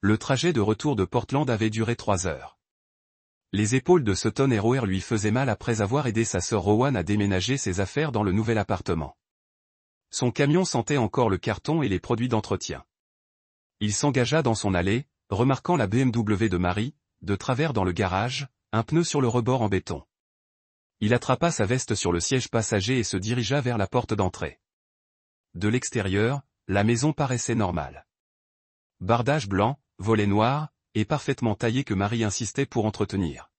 Le trajet de retour de Portland avait duré 3 heures. Les épaules de Sutton Erroer lui faisaient mal après avoir aidé sa sœur Rowan à déménager ses affaires dans le nouvel appartement. Son camion sentait encore le carton et les produits d'entretien. Il s'engagea dans son allée, remarquant la BMW de Marie, de travers dans le garage, un pneu sur le rebord en béton. Il attrapa sa veste sur le siège passager et se dirigea vers la porte d'entrée. De l'extérieur, la maison paraissait normale. Bardage blanc, volets noirs, et parfaitement taillé que Marie insistait pour entretenir.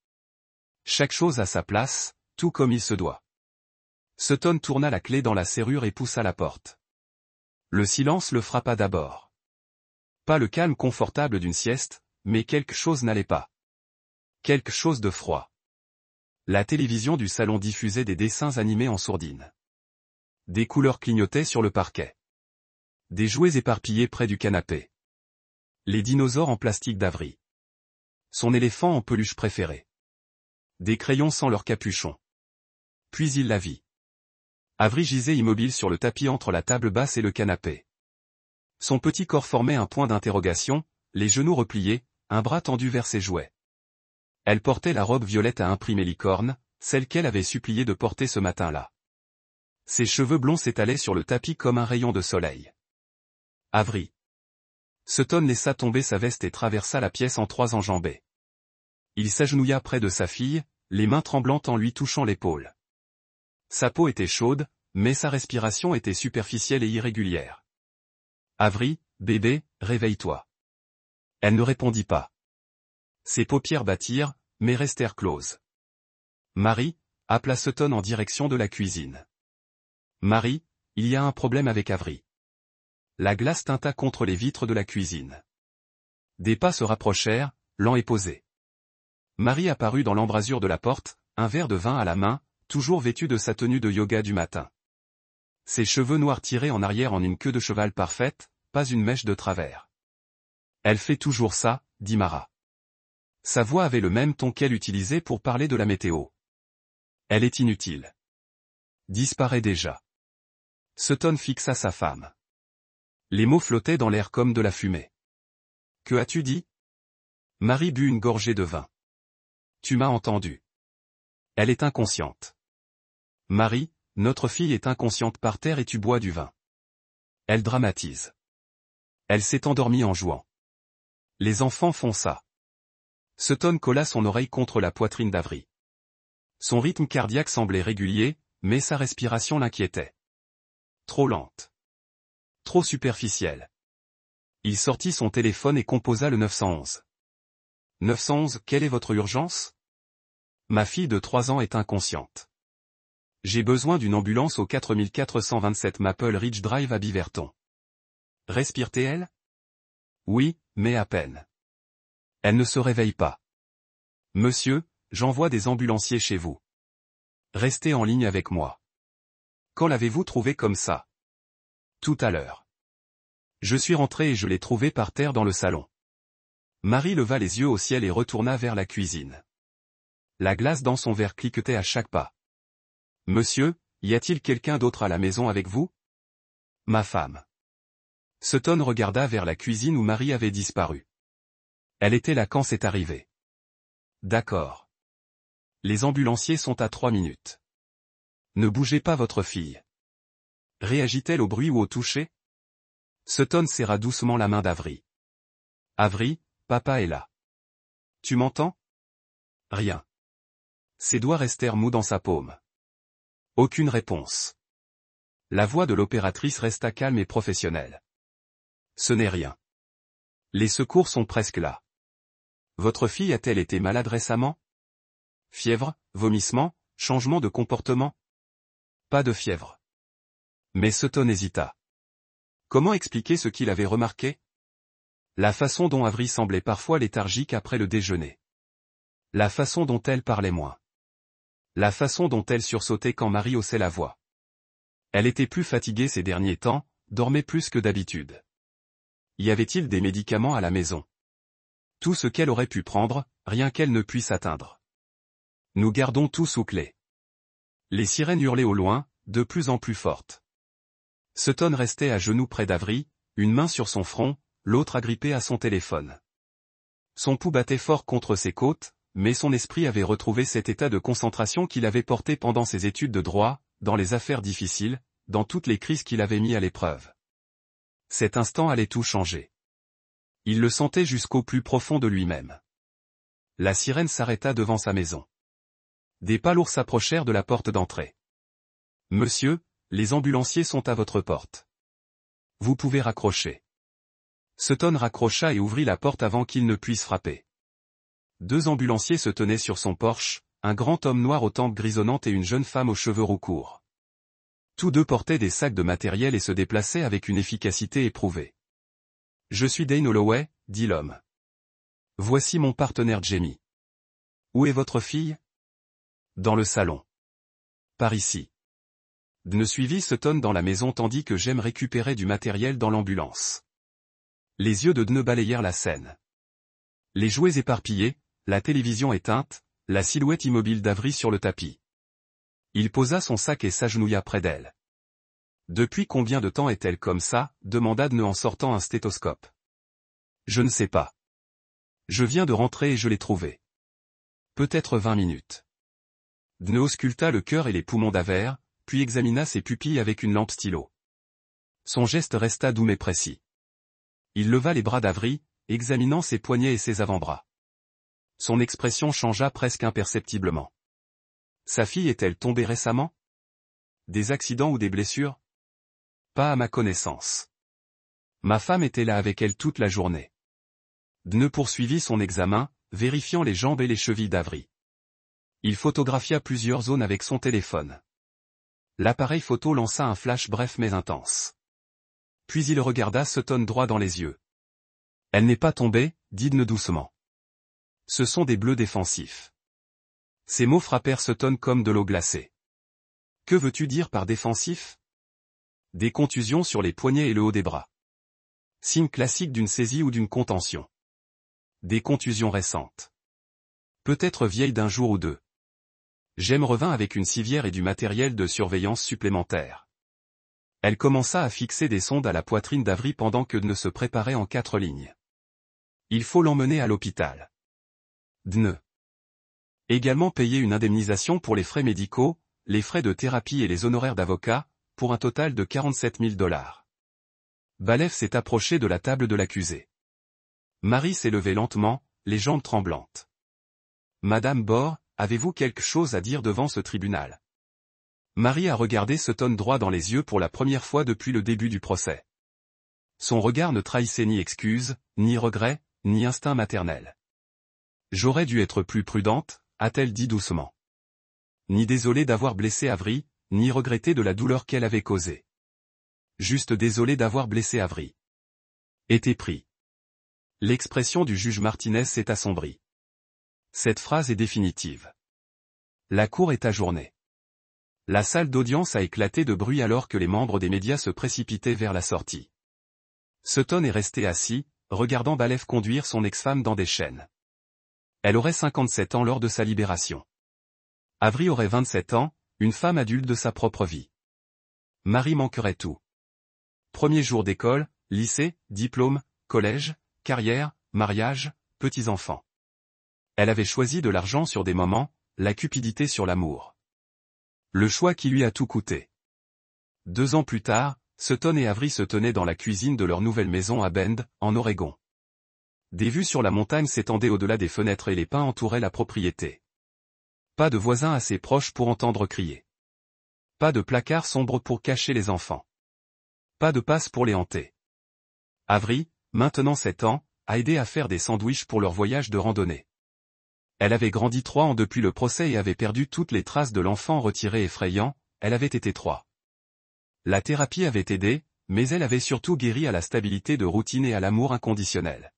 Chaque chose à sa place, tout comme il se doit. Sutton tourna la clé dans la serrure et poussa la porte. Le silence le frappa d'abord. Pas le calme confortable d'une sieste, mais quelque chose n'allait pas. Quelque chose de froid. La télévision du salon diffusait des dessins animés en sourdine. Des couleurs clignotaient sur le parquet. Des jouets éparpillés près du canapé. Les dinosaures en plastique d'Avery. Son éléphant en peluche préféré. Des crayons sans leur capuchon. Puis il la vit. Avery gisait immobile sur le tapis entre la table basse et le canapé. Son petit corps formait un point d'interrogation, les genoux repliés, un bras tendu vers ses jouets. Elle portait la robe violette à imprimer licorne, celle qu'elle avait supplié de porter ce matin-là. Ses cheveux blonds s'étalaient sur le tapis comme un rayon de soleil. Avery. Sutton laissa tomber sa veste et traversa la pièce en 3 enjambées. Il s'agenouilla près de sa fille, les mains tremblantes en lui touchant l'épaule. Sa peau était chaude, mais sa respiration était superficielle et irrégulière. Avery, bébé, réveille-toi. Elle ne répondit pas. Ses paupières battirent, mais restèrent closes. Marie, appela Sutton en direction de la cuisine. Marie, il y a un problème avec Avery. La glace tinta contre les vitres de la cuisine. Des pas se rapprochèrent, lents et posés. Marie apparut dans l'embrasure de la porte, un verre de vin à la main, toujours vêtue de sa tenue de yoga du matin. Ses cheveux noirs tirés en arrière en une queue de cheval parfaite, pas une mèche de travers. Elle fait toujours ça, dit Mara. Sa voix avait le même ton qu'elle utilisait pour parler de la météo. Elle est inutile. Disparaît déjà. Sutton fixa sa femme. Les mots flottaient dans l'air comme de la fumée. Que as-tu dit? Marie but une gorgée de vin. Tu m'as entendu. Elle est inconsciente. Marie, notre fille est inconsciente par terre et tu bois du vin. Elle dramatise. Elle s'est endormie en jouant. Les enfants font ça. Sutton colla son oreille contre la poitrine d'Avery. Son rythme cardiaque semblait régulier, mais sa respiration l'inquiétait. Trop lente. Trop superficielle. Il sortit son téléphone et composa le 911. 911, quelle est votre urgence? Ma fille de 3 ans est inconsciente. J'ai besoin d'une ambulance au 4427 Maple Ridge Drive à Beaverton. Respire-t-elle? Oui, mais à peine. Elle ne se réveille pas. Monsieur, j'envoie des ambulanciers chez vous. Restez en ligne avec moi. Quand l'avez-vous trouvée comme ça? Tout à l'heure. Je suis rentré et je l'ai trouvée par terre dans le salon. Marie leva les yeux au ciel et retourna vers la cuisine. La glace dans son verre cliquetait à chaque pas. Monsieur, y a-t-il quelqu'un d'autre à la maison avec vous? Ma femme. Sutton regarda vers la cuisine où Marie avait disparu. Elle était là quand c'est arrivé. D'accord. Les ambulanciers sont à 3 minutes. Ne bougez pas votre fille. Réagit-elle au bruit ou au toucher? Sutton serra doucement la main d'Avery. Avery, papa est là. Tu m'entends? Rien. Ses doigts restèrent mous dans sa paume. Aucune réponse. La voix de l'opératrice resta calme et professionnelle. Ce n'est rien. Les secours sont presque là. Votre fille a-t-elle été malade récemment? Fièvre, vomissement, changement de comportement? Pas de fièvre. Mais Sutton hésita. Comment expliquer ce qu'il avait remarqué? La façon dont Avery semblait parfois léthargique après le déjeuner. La façon dont elle parlait moins. La façon dont elle sursautait quand Marie haussait la voix. Elle était plus fatiguée ces derniers temps, dormait plus que d'habitude. Y avait-il des médicaments à la maison? Tout ce qu'elle aurait pu prendre, rien qu'elle ne puisse atteindre. Nous gardons tout sous clé. Les sirènes hurlaient au loin, de plus en plus fortes. Sutton restait à genoux près d'Avery, une main sur son front, l'autre agrippée à son téléphone. Son pouls battait fort contre ses côtes, mais son esprit avait retrouvé cet état de concentration qu'il avait porté pendant ses études de droit, dans les affaires difficiles, dans toutes les crises qu'il avait mis à l'épreuve. Cet instant allait tout changer. Il le sentait jusqu'au plus profond de lui-même. La sirène s'arrêta devant sa maison. Des pas lourds s'approchèrent de la porte d'entrée. « Monsieur, les ambulanciers sont à votre porte. Vous pouvez raccrocher. » Sutton raccrocha et ouvrit la porte avant qu'il ne puisse frapper. 2 ambulanciers se tenaient sur son porche, un grand homme noir aux tempes grisonnantes et une jeune femme aux cheveux roux courts. Tous 2 portaient des sacs de matériel et se déplaçaient avec une efficacité éprouvée. « Je suis Dane Holloway, dit l'homme. Voici mon partenaire Jamie. Où est votre fille? Dans le salon. Par ici. Dne suivit Sutton dans la maison tandis que Jem récupérait du matériel dans l'ambulance. Les yeux de Dne balayèrent la scène. Les jouets éparpillés, la télévision éteinte, la silhouette immobile d'Avery sur le tapis. Il posa son sac et s'agenouilla près d'elle. « Depuis combien de temps est-elle comme ça ?» demanda Dne en sortant un stéthoscope. « Je ne sais pas. Je viens de rentrer et je l'ai trouvée. Peut-être 20 minutes. » Dne ausculta le cœur et les poumons d'Aver, puis examina ses pupilles avec une lampe stylo. Son geste resta doux mais précis. Il leva les bras d'Avery, examinant ses poignets et ses avant-bras. Son expression changea presque imperceptiblement. Sa fille est-elle tombée récemment? Des accidents ou des blessures? Pas à ma connaissance. Ma femme était là avec elle toute la journée. Dne poursuivit son examen, vérifiant les jambes et les chevilles d'Avery. Il photographia plusieurs zones avec son téléphone. L'appareil photo lança un flash bref mais intense. Puis il regarda Sutton droit dans les yeux. « Elle n'est pas tombée, dit Dne doucement. Ce sont des bleus défensifs. » Ces mots frappèrent Sutton comme de l'eau glacée. « Que veux-tu dire par défensif? » Des contusions sur les poignets et le haut des bras. Signe classique d'une saisie ou d'une contention. Des contusions récentes. Peut-être vieilles d'un jour ou 2. Jem revint avec une civière et du matériel de surveillance supplémentaire. Elle commença à fixer des sondes à la poitrine d'Avery pendant que Dne se préparait en 4 lignes. Il faut l'emmener à l'hôpital. Dne. Également payer une indemnisation pour les frais médicaux, les frais de thérapie et les honoraires d'avocat, pour un total de 47 000 $. Balev s'est approché de la table de l'accusé. Marie s'est levée lentement, les jambes tremblantes. Madame Bor, avez-vous quelque chose à dire devant ce tribunal? Marie a regardé Sutton droit dans les yeux pour la première fois depuis le début du procès. Son regard ne trahissait ni excuse, ni regret, ni instinct maternel. J'aurais dû être plus prudente, a-t-elle dit doucement. Ni désolée d'avoir blessé Avery, ni regrettée de la douleur qu'elle avait causée. Juste désolée d'avoir blessé Avery. Été pris. L'expression du juge Martinez s'est assombrie. Cette phrase est définitive. La cour est ajournée. La salle d'audience a éclaté de bruit alors que les membres des médias se précipitaient vers la sortie. Sutton est resté assis, regardant Balev conduire son ex-femme dans des chaînes. Elle aurait 57 ans lors de sa libération. Avery aurait 27 ans, une femme adulte de sa propre vie. Marie manquerait tout. Premier jour d'école, lycée, diplôme, collège, carrière, mariage, petits-enfants. Elle avait choisi de l'argent sur des moments, la cupidité sur l'amour. Le choix qui lui a tout coûté. 2 ans plus tard, Sutton et Avery se tenaient dans la cuisine de leur nouvelle maison à Bend, en Oregon. Des vues sur la montagne s'étendaient au-delà des fenêtres et les pins entouraient la propriété. Pas de voisins assez proches pour entendre crier. Pas de placard sombre pour cacher les enfants. Pas de passe pour les hanter. Avery, maintenant 7 ans, a aidé à faire des sandwichs pour leur voyage de randonnée. Elle avait grandi 3 ans depuis le procès et avait perdu toutes les traces de l'enfant retiré effrayant, elle avait été 3. La thérapie avait aidé, mais elle avait surtout guéri à la stabilité de routine et à l'amour inconditionnel.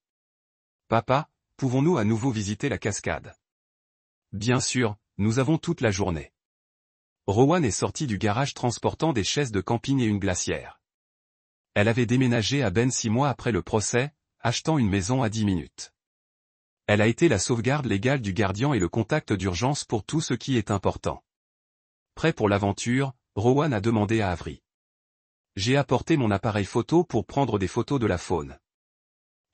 Papa, pouvons-nous à nouveau visiter la cascade? Bien sûr, nous avons toute la journée. Rowan est sortie du garage transportant des chaises de camping et une glacière. Elle avait déménagé à Bend 6 mois après le procès, achetant une maison à 10 minutes. Elle a été la sauvegarde légale du gardien et le contact d'urgence pour tout ce qui est important. Prêt pour l'aventure, Rowan a demandé à Avery. J'ai apporté mon appareil photo pour prendre des photos de la faune.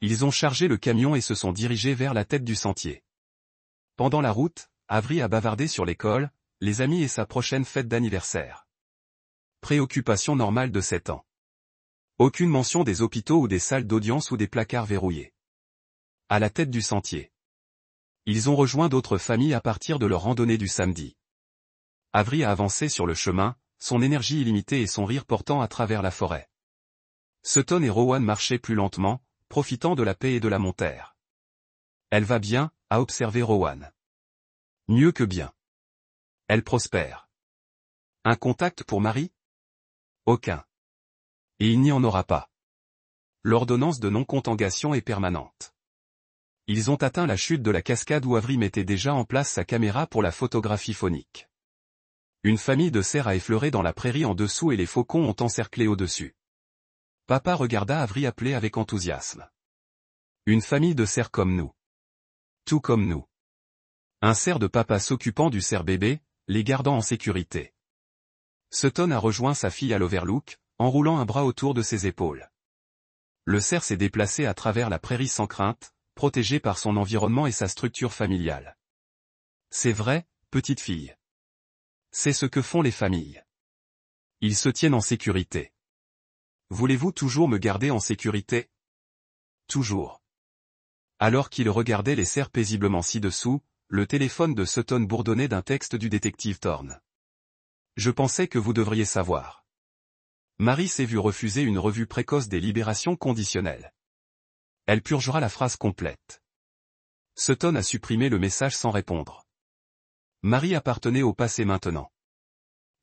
Ils ont chargé le camion et se sont dirigés vers la tête du sentier. Pendant la route, Avery a bavardé sur l'école, les amis et sa prochaine fête d'anniversaire. Préoccupation normale de 7 ans. Aucune mention des hôpitaux ou des salles d'audience ou des placards verrouillés. À la tête du sentier. Ils ont rejoint d'autres familles à partir de leur randonnée du samedi. Avery a avancé sur le chemin, son énergie illimitée et son rire portant à travers la forêt. Sutton et Rowan marchaient plus lentement, profitant de la paix et de la montaire. Elle va bien, a observé Rowan. Mieux que bien. Elle prospère. Un contact pour Marie? Aucun. Et il n'y en aura pas. L'ordonnance de non-contagion est permanente. Ils ont atteint la chute de la cascade où Avery mettait déjà en place sa caméra pour la photographie phonique. Une famille de cerfs a effleuré dans la prairie en dessous et les faucons ont encerclé au-dessus. Papa regarda Avery appeler avec enthousiasme. Une famille de cerfs comme nous. Tout comme nous. Un cerf de papa s'occupant du cerf bébé, les gardant en sécurité. Sutton a rejoint sa fille à l'Overlook, enroulant un bras autour de ses épaules. Le cerf s'est déplacé à travers la prairie sans crainte, protégé par son environnement et sa structure familiale. C'est vrai, petite fille. C'est ce que font les familles. Ils se tiennent en sécurité. Voulez-vous toujours me garder en sécurité? Toujours. Alors qu'il regardait les cerfs paisiblement ci-dessous, le téléphone de Sutton bourdonnait d'un texte du détective Thorne. Je pensais que vous devriez savoir. Marie s'est vue refuser une revue précoce des libérations conditionnelles. Elle purgera la phrase complète. Sutton a supprimé le message sans répondre. Marie appartenait au passé maintenant.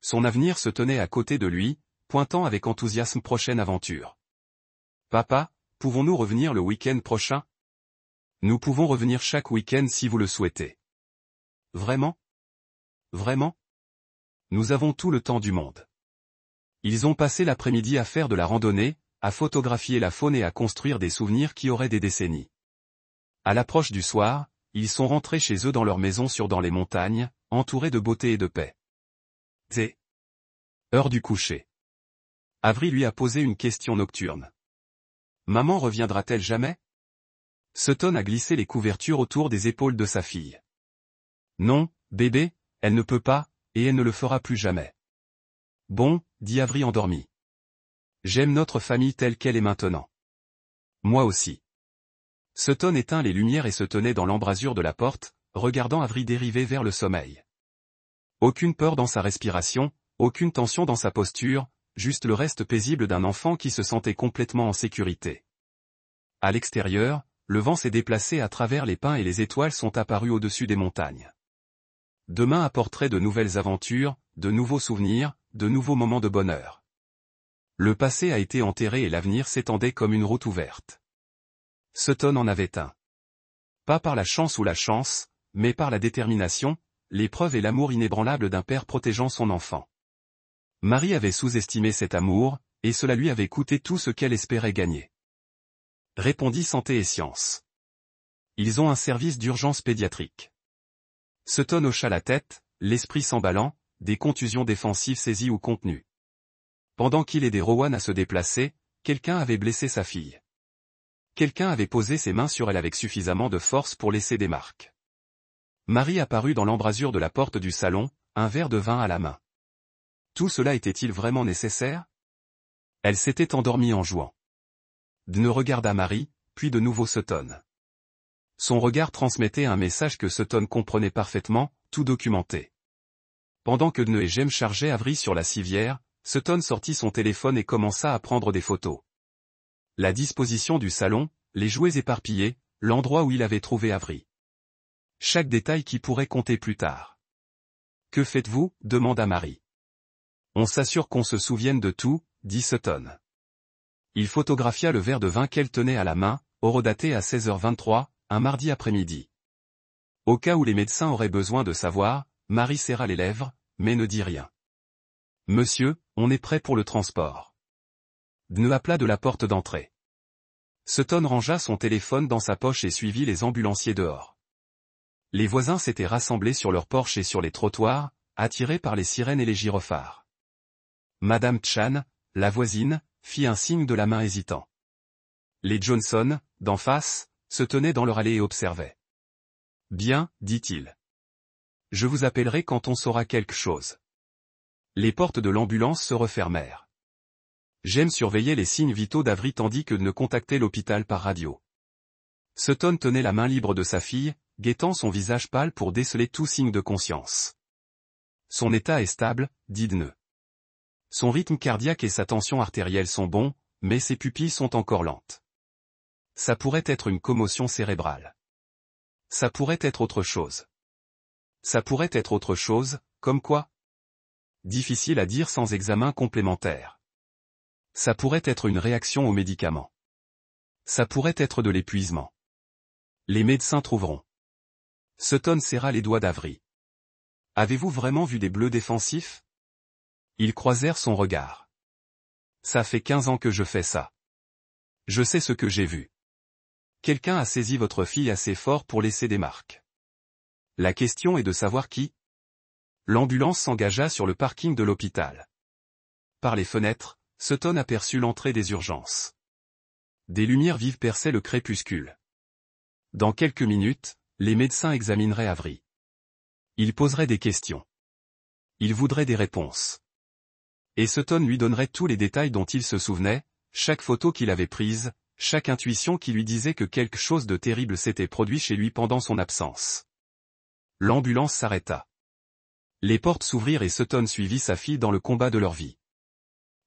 Son avenir se tenait à côté de lui, pointant avec enthousiasme prochaine aventure. Papa, pouvons-nous revenir le week-end prochain? Nous pouvons revenir chaque week-end si vous le souhaitez. Vraiment? Vraiment? Nous avons tout le temps du monde. Ils ont passé l'après-midi à faire de la randonnée, à photographier la faune et à construire des souvenirs qui auraient des décennies. À l'approche du soir, ils sont rentrés chez eux dans leur maison dans les montagnes, entourés de beauté et de paix. C'est heure du coucher. Avery lui a posé une question nocturne. Maman reviendra-t-elle jamais? Sutton a glissé les couvertures autour des épaules de sa fille. Non, bébé, elle ne peut pas, et elle ne le fera plus jamais. Bon, dit Avery endormi. J'aime notre famille telle qu'elle est maintenant. Moi aussi. Sutton éteint les lumières et se tenait dans l'embrasure de la porte, regardant Avery dériver vers le sommeil. Aucune peur dans sa respiration, aucune tension dans sa posture, juste le reste paisible d'un enfant qui se sentait complètement en sécurité. À l'extérieur, le vent s'est déplacé à travers les pins et les étoiles sont apparues au-dessus des montagnes. Demain apporterait de nouvelles aventures, de nouveaux souvenirs, de nouveaux moments de bonheur. Le passé a été enterré et l'avenir s'étendait comme une route ouverte. Sutton en avait un. Pas par la chance ou la chance, mais par la détermination, l'épreuve et l'amour inébranlable d'un père protégeant son enfant. Marie avait sous-estimé cet amour, et cela lui avait coûté tout ce qu'elle espérait gagner. Répondit Santé et Sciences. Ils ont un service d'urgence pédiatrique. Sutton hocha la tête, l'esprit s'emballant, des contusions défensives saisies ou contenues. Pendant qu'il aidait Rowan à se déplacer, quelqu'un avait blessé sa fille. Quelqu'un avait posé ses mains sur elle avec suffisamment de force pour laisser des marques. Marie apparut dans l'embrasure de la porte du salon, un verre de vin à la main. Tout cela était-il vraiment nécessaire? Elle s'était endormie en jouant. Dne regarda Marie, puis de nouveau Sutton. Son regard transmettait un message que Sutton comprenait parfaitement, tout documenté. Pendant que Dne et Jem chargeaient Avery sur la civière, Sutton sortit son téléphone et commença à prendre des photos. La disposition du salon, les jouets éparpillés, l'endroit où il avait trouvé Avery. Chaque détail qui pourrait compter plus tard. Que faites-vous? Demanda Marie. On s'assure qu'on se souvienne de tout, dit Sutton. Il photographia le verre de vin qu'elle tenait à la main, horodaté à 16h23, un mardi après-midi. Au cas où les médecins auraient besoin de savoir, Marie serra les lèvres, mais ne dit rien. Monsieur, on est prêt pour le transport. Dne appela de la porte d'entrée. Sutton rangea son téléphone dans sa poche et suivit les ambulanciers dehors. Les voisins s'étaient rassemblés sur leur porche et sur les trottoirs, attirés par les sirènes et les gyrophares. Madame Chan, la voisine, fit un signe de la main hésitant. Les Johnson, d'en face, se tenaient dans leur allée et observaient. « Bien, dit-il. Je vous appellerai quand on saura quelque chose. » Les portes de l'ambulance se refermèrent. James surveillait les signes vitaux d'Avery tandis que ne contactait l'hôpital par radio. Sutton tenait la main libre de sa fille, guettant son visage pâle pour déceler tout signe de conscience. Son état est stable, dit Dne. Son rythme cardiaque et sa tension artérielle sont bons, mais ses pupilles sont encore lentes. Ça pourrait être une commotion cérébrale. Ça pourrait être autre chose. Ça pourrait être autre chose, comme quoi? Difficile à dire sans examen complémentaire. Ça pourrait être une réaction aux médicaments. Ça pourrait être de l'épuisement. Les médecins trouveront. Sutton serra les doigts d'Avery. Avez-vous vraiment vu des bleus défensifs? Ils croisèrent son regard. Ça fait 15 ans que je fais ça. Je sais ce que j'ai vu. Quelqu'un a saisi votre fille assez fort pour laisser des marques. La question est de savoir qui. L'ambulance s'engagea sur le parking de l'hôpital. Par les fenêtres, Sutton aperçut l'entrée des urgences. Des lumières vives perçaient le crépuscule. Dans quelques minutes, les médecins examineraient Avery. Ils poseraient des questions. Ils voudraient des réponses. Et Sutton lui donnerait tous les détails dont il se souvenait, chaque photo qu'il avait prise, chaque intuition qui lui disait que quelque chose de terrible s'était produit chez lui pendant son absence. L'ambulance s'arrêta. Les portes s'ouvrirent et Sutton suivit sa fille dans le combat de leur vie.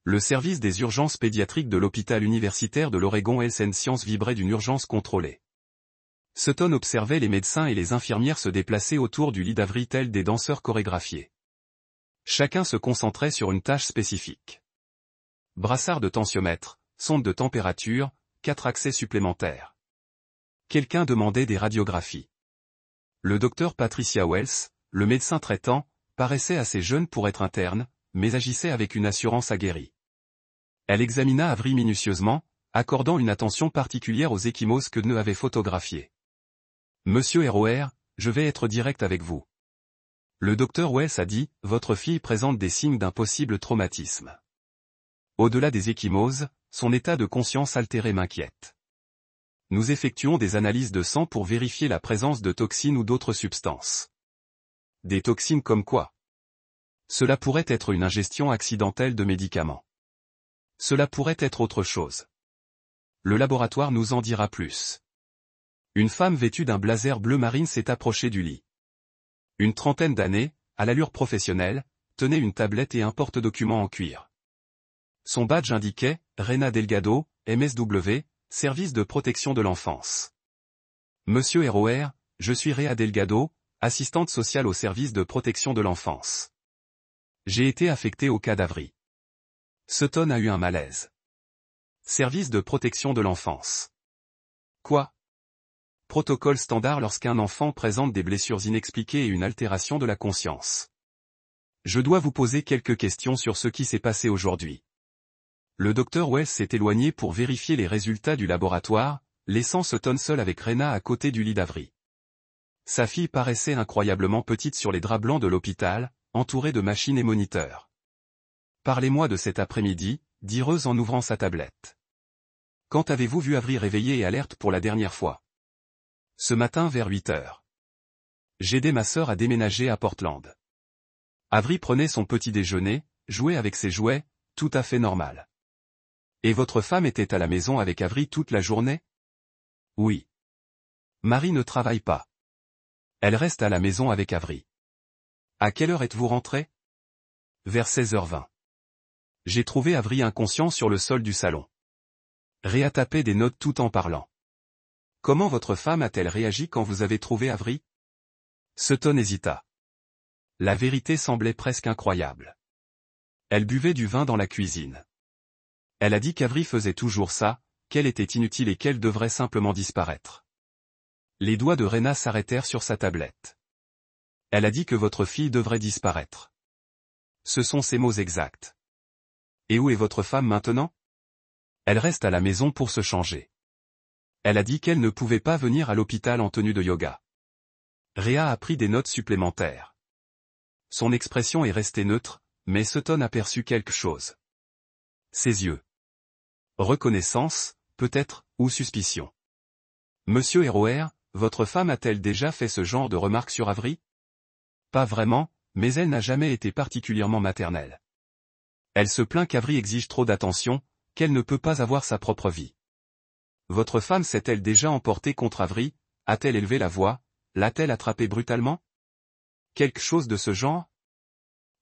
Le service des urgences pédiatriques de l'hôpital universitaire de l'Oregon Health and Science vibrait d'une urgence contrôlée. Sutton observait les médecins et les infirmières se déplacer autour du lit d'Avery tels des danseurs chorégraphiés. Chacun se concentrait sur une tâche spécifique. Brassard de tensiomètre, sonde de température, 4 accès supplémentaires. Quelqu'un demandait des radiographies. Le docteur Patricia Wells, le médecin traitant, paraissait assez jeune pour être interne, mais agissait avec une assurance aguerrie. Elle examina Avery minutieusement, accordant une attention particulière aux ecchymoses que Dne avait photographiées. « Monsieur ROR, je vais être direct avec vous. Le docteur Wells a dit, votre fille présente des signes d'un possible traumatisme. Au-delà des ecchymoses, son état de conscience altéré m'inquiète. Nous effectuons des analyses de sang pour vérifier la présence de toxines ou d'autres substances. Des toxines comme quoi? Cela pourrait être une ingestion accidentelle de médicaments. Cela pourrait être autre chose. Le laboratoire nous en dira plus. Une femme vêtue d'un blazer bleu marine s'est approchée du lit. Une trentaine d'années, à l'allure professionnelle, tenait une tablette et un porte-documents en cuir. Son badge indiquait « Rena Delgado, MSW, Service de protection de l'enfance. Monsieur ROR, je suis Rhea Delgado, assistante sociale au service de protection de l'enfance. J'ai été affectée au cas d'Avery. » Sutton a eu un malaise. Service de protection de l'enfance. Quoi? Protocole standard lorsqu'un enfant présente des blessures inexpliquées et une altération de la conscience. Je dois vous poser quelques questions sur ce qui s'est passé aujourd'hui. Le docteur Wells s'est éloigné pour vérifier les résultats du laboratoire, laissant Sutton seul avec Rena à côté du lit d'Avery. Sa fille paraissait incroyablement petite sur les draps blancs de l'hôpital, entourée de machines et moniteurs. Parlez-moi de cet après-midi, dit Rose en ouvrant sa tablette. Quand avez-vous vu Avery réveillé et alerte pour la dernière fois? Ce matin vers 8 heures. J'aidais ma sœur à déménager à Portland. Avery prenait son petit déjeuner, jouait avec ses jouets, tout à fait normal. Et votre femme était à la maison avec Avery toute la journée? Oui. Marie ne travaille pas. Elle reste à la maison avec Avery. À quelle heure êtes-vous rentré? Vers 16h20. J'ai trouvé Avery inconscient sur le sol du salon. Rhea tapait des notes tout en parlant. Comment votre femme a-t-elle réagi quand vous avez trouvé Avery? Sutton hésita. La vérité semblait presque incroyable. Elle buvait du vin dans la cuisine. Elle a dit qu'Avery faisait toujours ça, qu'elle était inutile et qu'elle devrait simplement disparaître. Les doigts de Rena s'arrêtèrent sur sa tablette. Elle a dit que votre fille devrait disparaître. Ce sont ses mots exacts. Et où est votre femme maintenant? Elle reste à la maison pour se changer. Elle a dit qu'elle ne pouvait pas venir à l'hôpital en tenue de yoga. Rhea a pris des notes supplémentaires. Son expression est restée neutre, mais Sutton aperçut quelque chose. Ses yeux. Reconnaissance, peut-être, ou suspicion. Monsieur Héroer, votre femme a-t-elle déjà fait ce genre de remarques sur Avery? Pas vraiment, mais elle n'a jamais été particulièrement maternelle. Elle se plaint qu'Avery exige trop d'attention, qu'elle ne peut pas avoir sa propre vie. Votre femme s'est-elle déjà emportée contre Avery? A-t-elle élevé la voix? L'a-t-elle attrapé brutalement? Quelque chose de ce genre?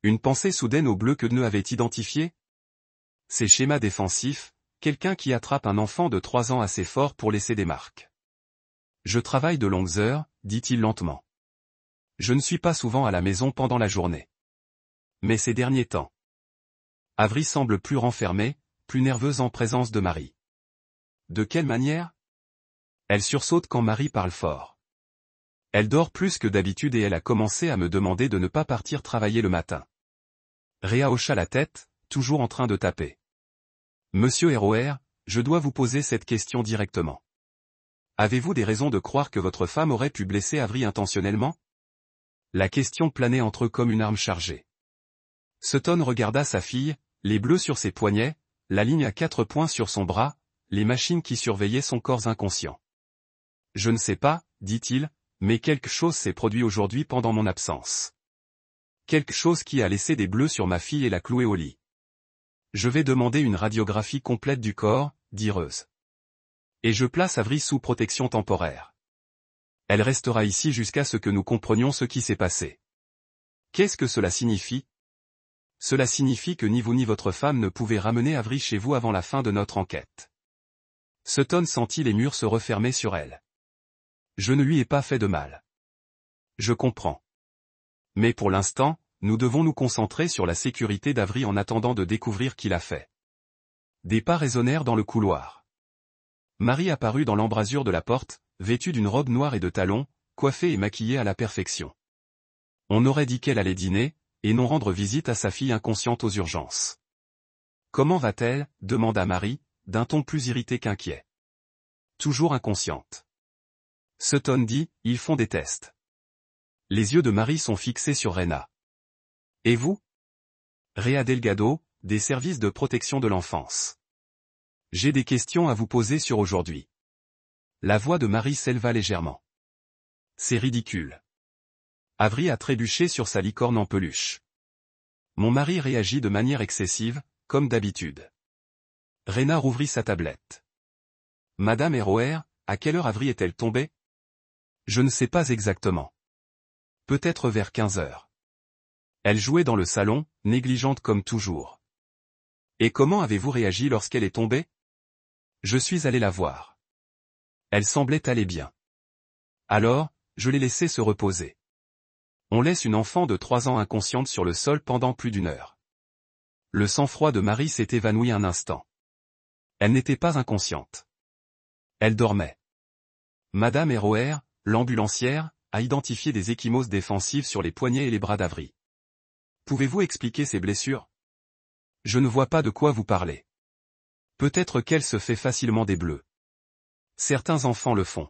Une pensée soudaine au bleu que Neu avait identifié? Ces schémas défensifs, quelqu'un qui attrape un enfant de 3 ans assez fort pour laisser des marques. Je travaille de longues heures, dit-il lentement. Je ne suis pas souvent à la maison pendant la journée. Mais ces derniers temps. Avery semble plus renfermée, plus nerveuse en présence de Marie. De quelle manière? Elle sursaute quand Marie parle fort. Elle dort plus que d'habitude et elle a commencé à me demander de ne pas partir travailler le matin. Réa hocha la tête, toujours en train de taper. Monsieur Héroer, je dois vous poser cette question directement. Avez-vous des raisons de croire que votre femme aurait pu blesser Avery intentionnellement? La question planait entre eux comme une arme chargée. Sutton regarda sa fille, les bleus sur ses poignets, la ligne à 4 points sur son bras, les machines qui surveillaient son corps inconscient. Je ne sais pas, dit-il, mais quelque chose s'est produit aujourd'hui pendant mon absence. Quelque chose qui a laissé des bleus sur ma fille et l'a clouée au lit. Je vais demander une radiographie complète du corps, dit Rose. Et je place Avery sous protection temporaire. Elle restera ici jusqu'à ce que nous comprenions ce qui s'est passé. Qu'est-ce que cela signifie? Cela signifie que ni vous ni votre femme ne pouvez ramener Avery chez vous avant la fin de notre enquête. Sutton sentit les murs se refermer sur elle. Je ne lui ai pas fait de mal. Je comprends. Mais pour l'instant, nous devons nous concentrer sur la sécurité d'Avery en attendant de découvrir qui l'a fait. Des pas résonnèrent dans le couloir. Marie apparut dans l'embrasure de la porte, vêtue d'une robe noire et de talons, coiffée et maquillée à la perfection. On aurait dit qu'elle allait dîner, et non rendre visite à sa fille inconsciente aux urgences. Comment va-t-elle? Demanda Marie, d'un ton plus irrité qu'inquiet. Toujours inconsciente. Sutton dit, ils font des tests. Les yeux de Marie sont fixés sur Rena. Et vous? Réa Delgado, des services de protection de l'enfance. J'ai des questions à vous poser sur aujourd'hui. La voix de Marie s'éleva légèrement. C'est ridicule. Avery a trébuché sur sa licorne en peluche. Mon mari réagit de manière excessive, comme d'habitude. Rena rouvrit sa tablette. Madame Héroer, à quelle heure Avery est-elle tombée? Je ne sais pas exactement. Peut-être vers 15 heures. Elle jouait dans le salon, négligente comme toujours. Et comment avez-vous réagi lorsqu'elle est tombée? Je suis allé la voir. Elle semblait aller bien. Alors, je l'ai laissée se reposer. On laisse une enfant de 3 ans inconsciente sur le sol pendant plus d'1 heure. Le sang-froid de Marie s'est évanoui un instant. Elle n'était pas inconsciente. Elle dormait. Madame Héroer, l'ambulancière, a identifié des ecchymoses défensives sur les poignets et les bras d'Avery. Pouvez-vous expliquer ces blessures? Je ne vois pas de quoi vous parlez. Peut-être qu'elle se fait facilement des bleus. Certains enfants le font.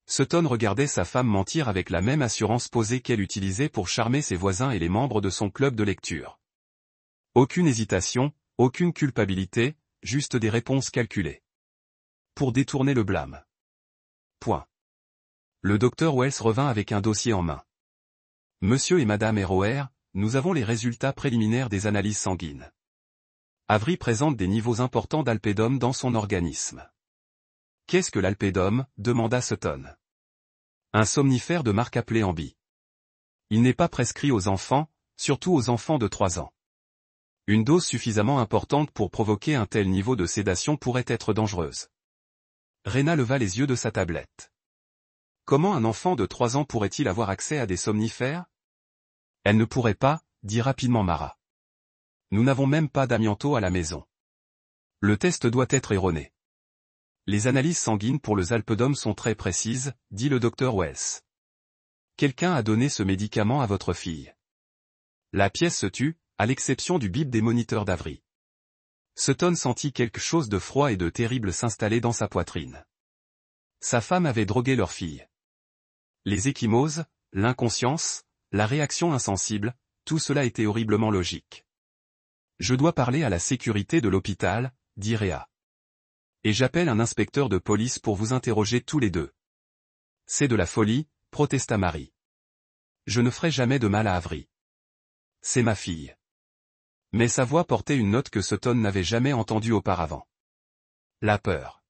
Sutton regardait sa femme mentir avec la même assurance posée qu'elle utilisait pour charmer ses voisins et les membres de son club de lecture. Aucune hésitation, aucune culpabilité, juste des réponses calculées. Pour détourner le blâme. Point. Le docteur Wells revint avec un dossier en main. Monsieur et Madame Héroer, nous avons les résultats préliminaires des analyses sanguines. Avery présente des niveaux importants d'alpédome dans son organisme. Qu'est-ce que l'alpédome? Demanda Sutton. Un somnifère de marque appelé Ambi. Il n'est pas prescrit aux enfants, surtout aux enfants de 3 ans. Une dose suffisamment importante pour provoquer un tel niveau de sédation pourrait être dangereuse. Rena leva les yeux de sa tablette. Comment un enfant de 3 ans pourrait-il avoir accès à des somnifères? Elle ne pourrait pas, dit rapidement Mara. Nous n'avons même pas d'amianto à la maison. Le test doit être erroné. Les analyses sanguines pour le alpédome sont très précises, dit le docteur Wells. Quelqu'un a donné ce médicament à votre fille. La pièce se tut, à l'exception du bip des moniteurs d'Avery. Sutton sentit quelque chose de froid et de terrible s'installer dans sa poitrine. Sa femme avait drogué leur fille. Les ecchymoses, l'inconscience, la réaction insensible, tout cela était horriblement logique. Je dois parler à la sécurité de l'hôpital, dit Réa. Et j'appelle un inspecteur de police pour vous interroger tous les deux. C'est de la folie, protesta Marie. Je ne ferai jamais de mal à Avery. C'est ma fille. Mais sa voix portait une note que Sutton n'avait jamais entendue auparavant. La peur.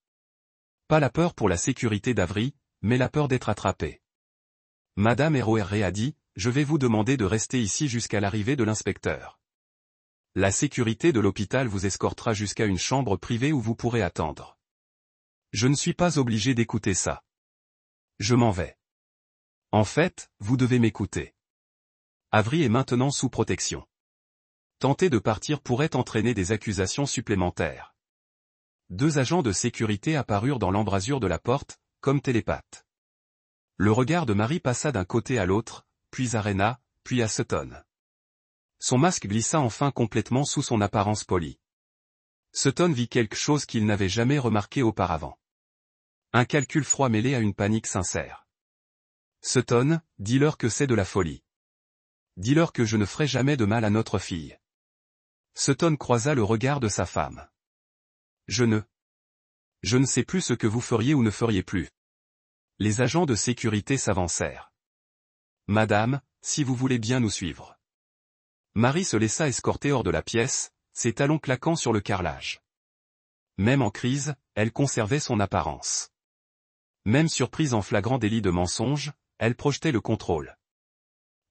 Pas la peur pour la sécurité d'Avery, mais la peur d'être attrapé. Madame Eroerre a dit, je vais vous demander de rester ici jusqu'à l'arrivée de l'inspecteur. La sécurité de l'hôpital vous escortera jusqu'à une chambre privée où vous pourrez attendre. Je ne suis pas obligé d'écouter ça. Je m'en vais. En fait, vous devez m'écouter. Avery est maintenant sous protection. Tenter de partir pourrait entraîner des accusations supplémentaires. 2 agents de sécurité apparurent dans l'embrasure de la porte, comme télépathes. Le regard de Marie passa d'un côté à l'autre, puis à Rena, puis à Sutton. Son masque glissa enfin complètement sous son apparence polie. Sutton vit quelque chose qu'il n'avait jamais remarqué auparavant. Un calcul froid mêlé à une panique sincère. Sutton, dis-leur que c'est de la folie. Dis-leur que je ne ferai jamais de mal à notre fille. Sutton croisa le regard de sa femme. Je ne sais plus ce que vous feriez ou ne feriez plus. Les agents de sécurité s'avancèrent. Madame, si vous voulez bien nous suivre. Marie se laissa escorter hors de la pièce, ses talons claquant sur le carrelage. Même en crise, elle conservait son apparence. Même surprise en flagrant délit de mensonge, elle projetait le contrôle.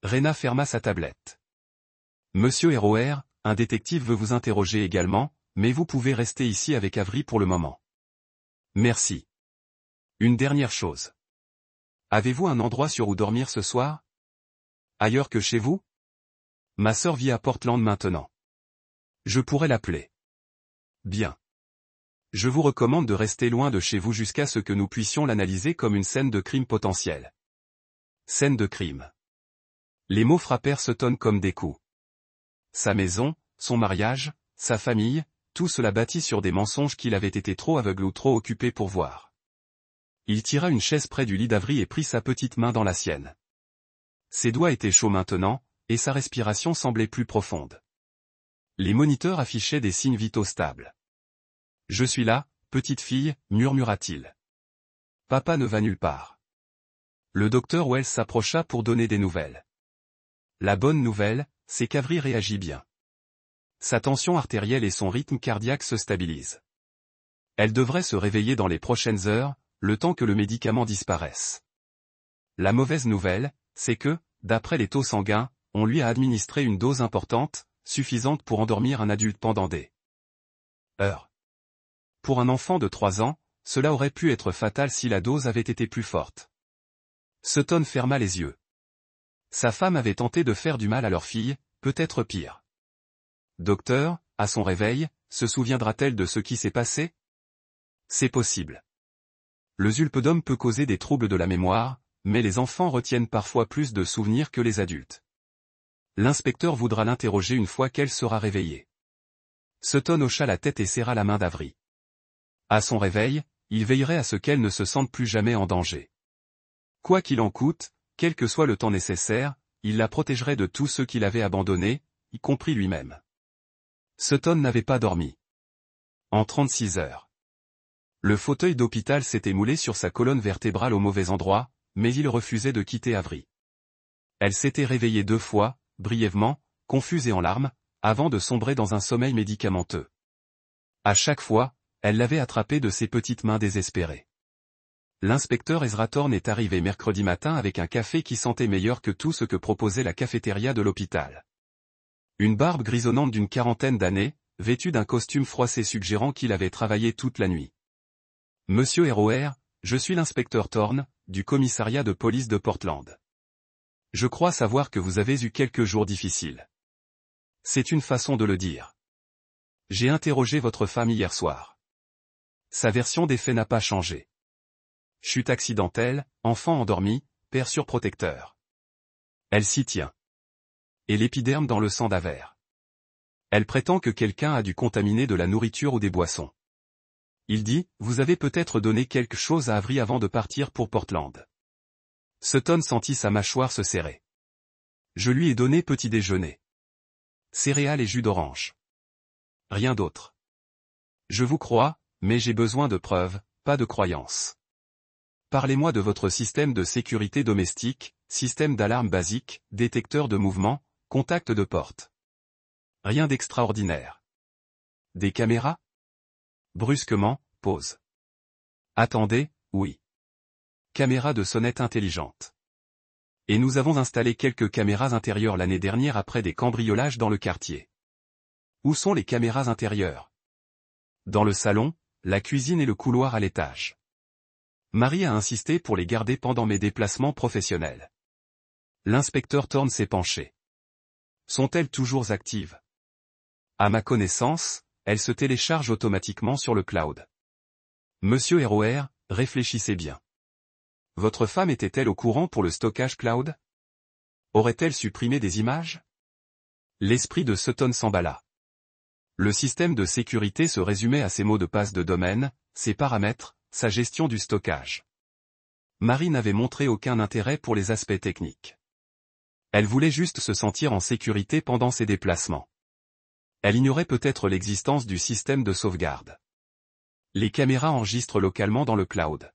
Rena ferma sa tablette. Monsieur Eroer, un détective veut vous interroger également, mais vous pouvez rester ici avec Avery pour le moment. Merci. Une dernière chose. Avez-vous un endroit sur où dormir ce soir? Ailleurs que chez vous? Ma sœur vit à Portland maintenant. Je pourrais l'appeler. Bien. Je vous recommande de rester loin de chez vous jusqu'à ce que nous puissions l'analyser comme une scène de crime potentielle. Scène de crime. Les mots frappèrent Sutton comme des coups. Sa maison, son mariage, sa famille, tout cela bâti sur des mensonges qu'il avait été trop aveugle ou trop occupé pour voir. Il tira une chaise près du lit d'Avery et prit sa petite main dans la sienne. Ses doigts étaient chauds maintenant, et sa respiration semblait plus profonde. Les moniteurs affichaient des signes vitaux stables. « Je suis là, petite fille », murmura-t-il. « Papa ne va nulle part. » Le docteur Wells s'approcha pour donner des nouvelles. La bonne nouvelle, c'est qu'Avery réagit bien. Sa tension artérielle et son rythme cardiaque se stabilisent. Elle devrait se réveiller dans les prochaines heures, le temps que le médicament disparaisse. La mauvaise nouvelle, c'est que, d'après les taux sanguins, on lui a administré une dose importante, suffisante pour endormir un adulte pendant des heures. Pour un enfant de 3 ans, cela aurait pu être fatal si la dose avait été plus forte. Sutton ferma les yeux. Sa femme avait tenté de faire du mal à leur fille, peut-être pire. Docteur, à son réveil, se souviendra-t-elle de ce qui s'est passé? C'est possible. Le zolpidem peut causer des troubles de la mémoire, mais les enfants retiennent parfois plus de souvenirs que les adultes. L'inspecteur voudra l'interroger une fois qu'elle sera réveillée. Sutton hocha la tête et serra la main d'Avery. À son réveil, il veillerait à ce qu'elle ne se sente plus jamais en danger. Quoi qu'il en coûte, quel que soit le temps nécessaire, il la protégerait de tous ceux qui l'avaient abandonnée, y compris lui-même. Sutton n'avait pas dormi. En 36 heures. Le fauteuil d'hôpital s'était moulé sur sa colonne vertébrale au mauvais endroit, mais il refusait de quitter Avery. Elle s'était réveillée 2 fois, brièvement, confuse et en larmes, avant de sombrer dans un sommeil médicamenteux. À chaque fois, elle l'avait attrapé de ses petites mains désespérées. L'inspecteur Ezra Thorne est arrivé mercredi matin avec un café qui sentait meilleur que tout ce que proposait la cafétéria de l'hôpital. Une barbe grisonnante d'une 40aine d'années, vêtue d'un costume froissé suggérant qu'il avait travaillé toute la nuit. Monsieur Eroer, je suis l'inspecteur Thorne, du commissariat de police de Portland. Je crois savoir que vous avez eu quelques jours difficiles. C'est une façon de le dire. J'ai interrogé votre femme hier soir. Sa version des faits n'a pas changé. Chute accidentelle, enfant endormi, père surprotecteur. Elle s'y tient. Et l'épiderme dans le sang d'Avers. Elle prétend que quelqu'un a dû contaminer de la nourriture ou des boissons. Il dit, vous avez peut-être donné quelque chose à Avery avant de partir pour Portland. Sutton sentit sa mâchoire se serrer. Je lui ai donné petit déjeuner. Céréales et jus d'orange. Rien d'autre. Je vous crois, Mais j'ai besoin de preuves, pas de croyances. Parlez-moi de votre système de sécurité domestique, système d'alarme basique, détecteur de mouvement, contact de porte. Rien d'extraordinaire. Des caméras? Brusquement, pause. Attendez, oui. Caméra de sonnette intelligente. Et nous avons installé quelques caméras intérieures l'année dernière après des cambriolages dans le quartier. Où sont les caméras intérieures? Dans le salon, la cuisine et le couloir à l'étage. Marie a insisté pour les garder pendant mes déplacements professionnels. L'inspecteur Thorne s'est penché. Sont-elles toujours actives? À ma connaissance, elles se téléchargent automatiquement sur le cloud. Monsieur ROR, réfléchissez bien. Votre femme était-elle au courant pour le stockage cloud? Aurait-elle supprimé des images? L'esprit de Sutton s'emballa. Le système de sécurité se résumait à ses mots de passe de domaine, ses paramètres, sa gestion du stockage. Marie n'avait montré aucun intérêt pour les aspects techniques. Elle voulait juste se sentir en sécurité pendant ses déplacements. Elle ignorait peut-être l'existence du système de sauvegarde. Les caméras enregistrent localement dans le cloud.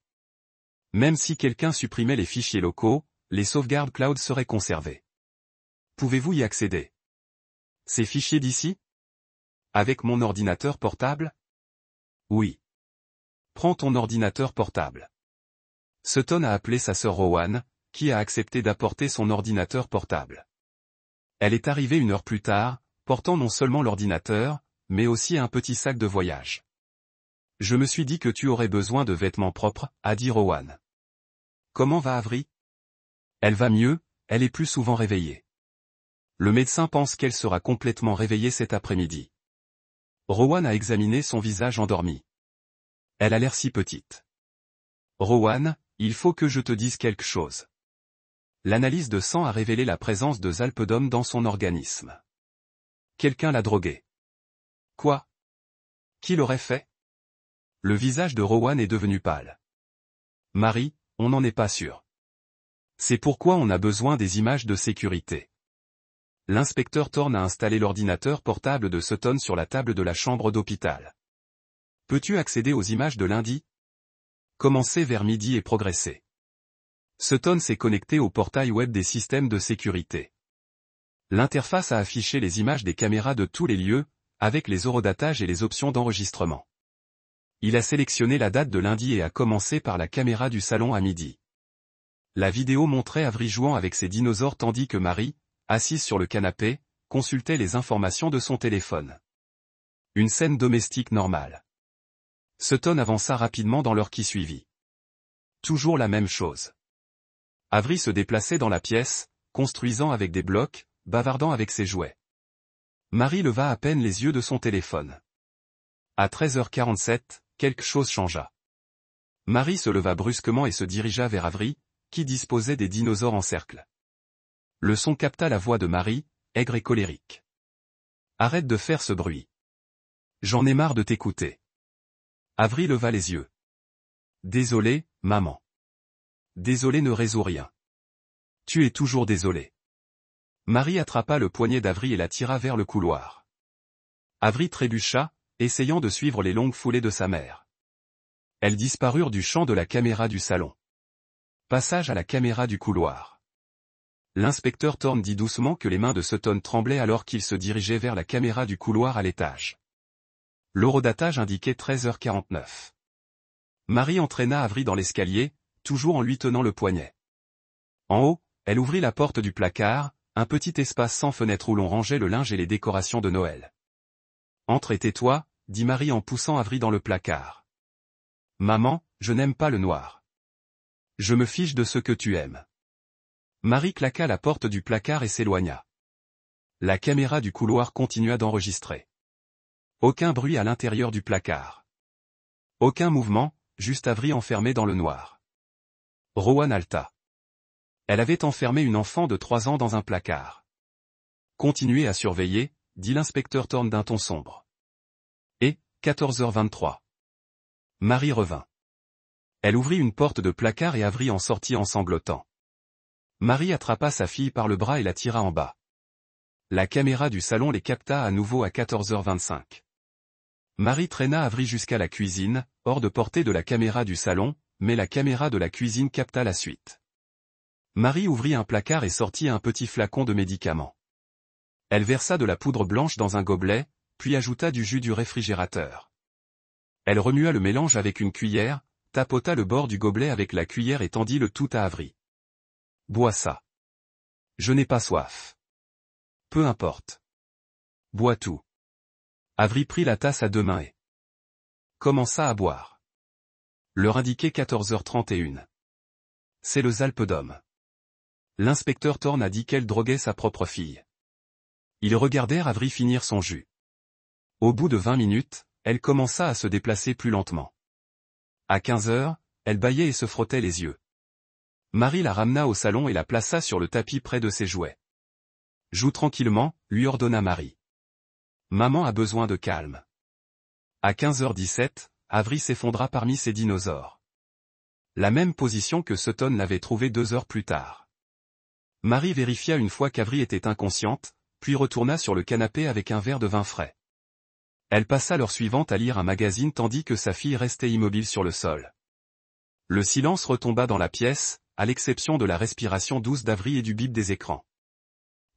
Même si quelqu'un supprimait les fichiers locaux, les sauvegardes cloud seraient conservées. Pouvez-vous y accéder? Ces fichiers d'ici? Avec mon ordinateur portable? Oui. Prends ton ordinateur portable. Sutton a appelé sa sœur Rowan, qui a accepté d'apporter son ordinateur portable. Elle est arrivée 1 heure plus tard, portant non seulement l'ordinateur, mais aussi un petit sac de voyage. Je me suis dit que tu aurais besoin de vêtements propres, a dit Rowan. Comment va Avery? Elle va mieux, elle est plus souvent réveillée. Le médecin pense qu'elle sera complètement réveillée cet après-midi. Rowan a examiné son visage endormi. Elle a l'air si petite. Rowan, il faut que je te dise quelque chose. L'analyse de sang a révélé la présence de zolpidem dans son organisme. Quelqu'un l'a droguée. Quoi? Qui l'aurait fait? Le visage de Rowan est devenu pâle. Marie, on n'en est pas sûr. C'est pourquoi on a besoin des images de sécurité. L'inspecteur Thorne a installé l'ordinateur portable de Sutton sur la table de la chambre d'hôpital. Peux-tu accéder aux images de lundi? Commencer vers midi et progresser. Sutton s'est connecté au portail web des systèmes de sécurité. L'interface a affiché les images des caméras de tous les lieux, avec les horodatages et les options d'enregistrement. Il a sélectionné la date de lundi et a commencé par la caméra du salon à midi. La vidéo montrait Avery jouant avec ses dinosaures tandis que Marie, assise sur le canapé, consultait les informations de son téléphone. Une scène domestique normale. Sutton avança rapidement dans l'heure qui suivit. Toujours la même chose. Avery se déplaçait dans la pièce, construisant avec des blocs, bavardant avec ses jouets. Marie leva à peine les yeux de son téléphone. À 13h47, quelque chose changea. Marie se leva brusquement et se dirigea vers Avery, qui disposait des dinosaures en cercle. Le son capta la voix de Marie, aigre et colérique. Arrête de faire ce bruit. J'en ai marre de t'écouter. Avery leva les yeux. Désolé, maman. Désolé ne résout rien. Tu es toujours désolé. Marie attrapa le poignet d'Avery et la tira vers le couloir. Avery trébucha, essayant de suivre les longues foulées de sa mère. Elles disparurent du champ de la caméra du salon. Passage à la caméra du couloir. L'inspecteur Thorne dit doucement que les mains de Sutton tremblaient alors qu'il se dirigeait vers la caméra du couloir à l'étage. L'horodatage indiquait 13h49. Marie entraîna Avery dans l'escalier, toujours en lui tenant le poignet. En haut, elle ouvrit la porte du placard, un petit espace sans fenêtre où l'on rangeait le linge et les décorations de Noël. Entre et tais-toi, dit Marie en poussant Avery dans le placard. Maman, je n'aime pas le noir. Je me fiche de ce que tu aimes. Marie claqua la porte du placard et s'éloigna. La caméra du couloir continua d'enregistrer. Aucun bruit à l'intérieur du placard. Aucun mouvement, juste Avery enfermé dans le noir. Rowan halta. Elle avait enfermé une enfant de 3 ans dans un placard. Continuez à surveiller, dit l'inspecteur Thorne d'un ton sombre. Et, 14h23. Marie revint. Elle ouvrit une porte de placard et Avery en sortit en sanglotant. Marie attrapa sa fille par le bras et la tira en bas. La caméra du salon les capta à nouveau à 14h25. Marie traîna Avery jusqu'à la cuisine, hors de portée de la caméra du salon, mais la caméra de la cuisine capta la suite. Marie ouvrit un placard et sortit un petit flacon de médicaments. Elle versa de la poudre blanche dans un gobelet, puis ajouta du jus du réfrigérateur. Elle remua le mélange avec une cuillère, tapota le bord du gobelet avec la cuillère et tendit le tout à Avery. « Bois ça. »« Je n'ai pas soif. »« Peu importe. »« Bois tout. » Avery prit la tasse à deux mains et commença à boire. L'heure indiquait 14h31. C'est le Alpes-d'Homme. L'inspecteur Thorne a dit qu'elle droguait sa propre fille. Ils regardèrent Avery finir son jus. Au bout de 20 minutes, elle commença à se déplacer plus lentement. À 15h, elle bâillait et se frottait les yeux. Marie la ramena au salon et la plaça sur le tapis près de ses jouets. « Joue tranquillement », lui ordonna Marie. « Maman a besoin de calme. » À 15h17, Avery s'effondra parmi ses dinosaures. La même position que Sutton l'avait trouvée 2 heures plus tard. Marie vérifia une fois qu'Avery était inconsciente, puis retourna sur le canapé avec un verre de vin frais. Elle passa l'heure suivante à lire un magazine tandis que sa fille restait immobile sur le sol. Le silence retomba dans la pièce, à l'exception de la respiration douce d'Avery et du bip des écrans.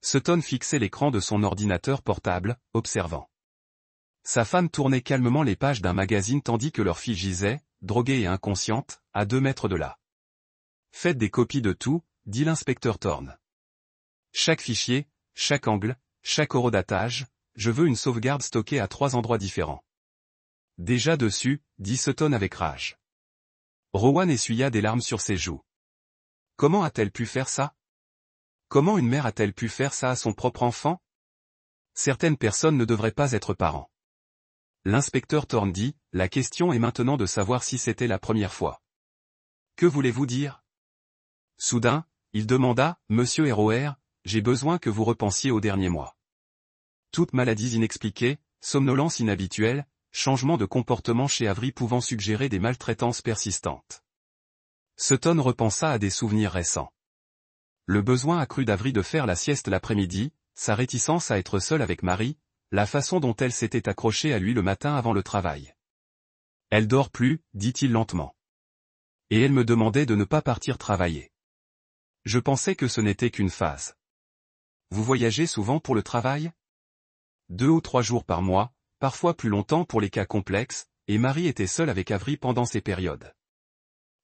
Sutton fixait l'écran de son ordinateur portable, observant. Sa femme tournait calmement les pages d'un magazine tandis que leur fille gisait, droguée et inconsciente, à 2 mètres de là. « Faites des copies de tout », dit l'inspecteur Thorne. « Chaque fichier, chaque angle, chaque horodatage, je veux une sauvegarde stockée à 3 endroits différents. » « Déjà dessus, dit Sutton avec rage. Rowan essuya des larmes sur ses joues. Comment a-t-elle pu faire ça? Comment une mère a-t-elle pu faire ça à son propre enfant? Certaines personnes ne devraient pas être parents. L'inspecteur Thorne dit, la question est maintenant de savoir si c'était la première fois. Que voulez-vous dire? Soudain, il demanda, Monsieur Roer, j'ai besoin que vous repensiez aux derniers mois. Toutes maladies inexpliquées, somnolence inhabituelle, changement de comportement chez Avery pouvant suggérer des maltraitances persistantes. Sutton repensa à des souvenirs récents. Le besoin accru d'Avery de faire la sieste l'après-midi, sa réticence à être seule avec Marie, la façon dont elle s'était accrochée à lui le matin avant le travail. Elle dort plus, dit-il lentement. Et elle me demandait de ne pas partir travailler. Je pensais que ce n'était qu'une phase. Vous voyagez souvent pour le travail? 2 ou 3 jours par mois, parfois plus longtemps pour les cas complexes, et Marie était seule avec Avery pendant ces périodes.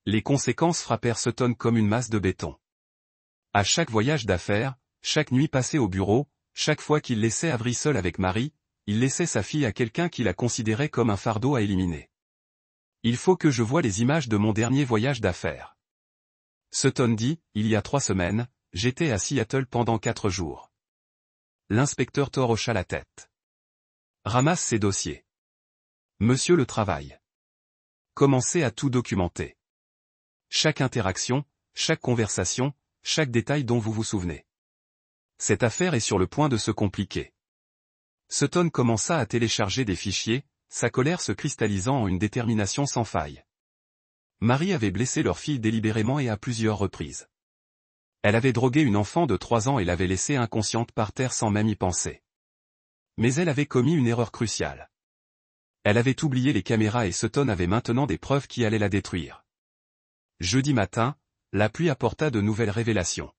Les conséquences frappèrent Sutton comme une masse de béton. À chaque voyage d'affaires, chaque nuit passée au bureau, chaque fois qu'il laissait Avery seul avec Marie, il laissait sa fille à quelqu'un qui la considérait comme un fardeau à éliminer. Il faut que je voie les images de mon dernier voyage d'affaires. Sutton dit, il y a 3 semaines, j'étais à Seattle pendant 4 jours. L'inspecteur Thorne hocha la tête. Ramasse ses dossiers. Monsieur le travail. Commencez à tout documenter. Chaque interaction, chaque conversation, chaque détail dont vous vous souvenez. Cette affaire est sur le point de se compliquer. Sutton commença à télécharger des fichiers, sa colère se cristallisant en une détermination sans faille. Marie avait blessé leur fille délibérément et à plusieurs reprises. Elle avait drogué une enfant de 3 ans et l'avait laissée inconsciente par terre sans même y penser. Mais elle avait commis une erreur cruciale. Elle avait oublié les caméras et Sutton avait maintenant des preuves qui allaient la détruire. Jeudi matin, la pluie apporta de nouvelles révélations.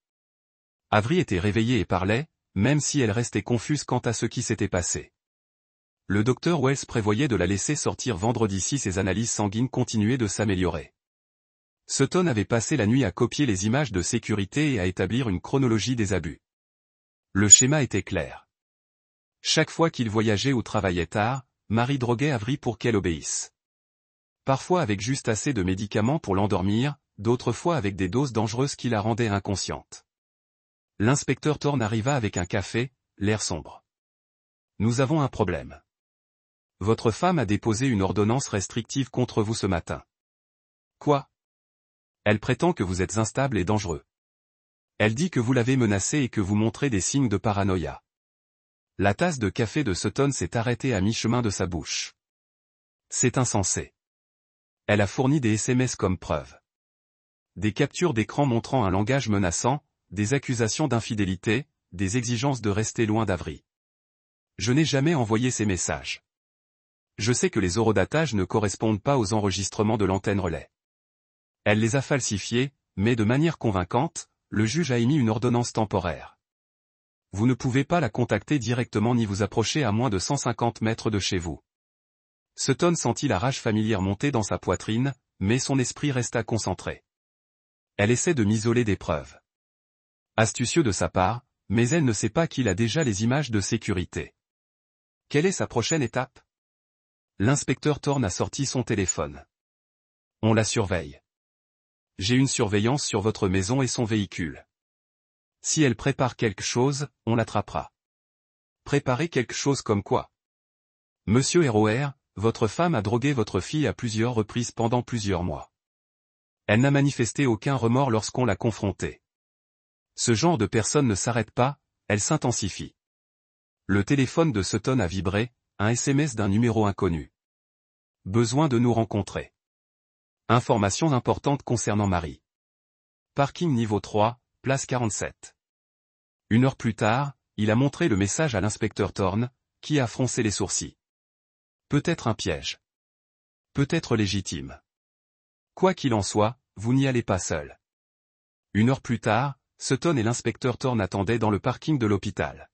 Avery était réveillée et parlait, même si elle restait confuse quant à ce qui s'était passé. Le docteur Wells prévoyait de la laisser sortir vendredi si ses analyses sanguines continuaient de s'améliorer. Sutton avait passé la nuit à copier les images de sécurité et à établir une chronologie des abus. Le schéma était clair. Chaque fois qu'il voyageait ou travaillait tard, Marie droguait Avery pour qu'elle obéisse. Parfois avec juste assez de médicaments pour l'endormir, d'autres fois avec des doses dangereuses qui la rendaient inconsciente. L'inspecteur Thorne arriva avec un café, l'air sombre. Nous avons un problème. Votre femme a déposé une ordonnance restrictive contre vous ce matin. Quoi? Elle prétend que vous êtes instable et dangereux. Elle dit que vous l'avez menacé et que vous montrez des signes de paranoïa. La tasse de café de Sutton s'est arrêtée à mi-chemin de sa bouche. C'est insensé. Elle a fourni des SMS comme preuve. Des captures d'écran montrant un langage menaçant, des accusations d'infidélité, des exigences de rester loin d'Avery. Je n'ai jamais envoyé ces messages. Je sais que les horodatages ne correspondent pas aux enregistrements de l'antenne relais. Elle les a falsifiés, mais de manière convaincante, le juge a émis une ordonnance temporaire. Vous ne pouvez pas la contacter directement ni vous approcher à moins de 150 mètres de chez vous. Sutton sentit la rage familière monter dans sa poitrine, mais son esprit resta concentré. Elle essaie de m'isoler des preuves. Astucieux de sa part, mais elle ne sait pas qu'il a déjà les images de sécurité. Quelle est sa prochaine étape? L'inspecteur Thorne a sorti son téléphone. On la surveille. J'ai une surveillance sur votre maison et son véhicule. Si elle prépare quelque chose, on l'attrapera. Préparer quelque chose comme quoi? Monsieur ROR, votre femme a drogué votre fille à plusieurs reprises pendant plusieurs mois. Elle n'a manifesté aucun remords lorsqu'on l'a confrontée. Ce genre de personne ne s'arrête pas, elle s'intensifie. Le téléphone de Sutton a vibré, un SMS d'un numéro inconnu. Besoin de nous rencontrer. Informations importantes concernant Marie. Parking niveau 3, place 47. 1 heure plus tard, il a montré le message à l'inspecteur Thorne, qui a froncé les sourcils. Peut-être un piège. Peut-être légitime. Quoi qu'il en soit, vous n'y allez pas seul. 1 heure plus tard, Sutton et l'inspecteur Thorne attendaient dans le parking de l'hôpital.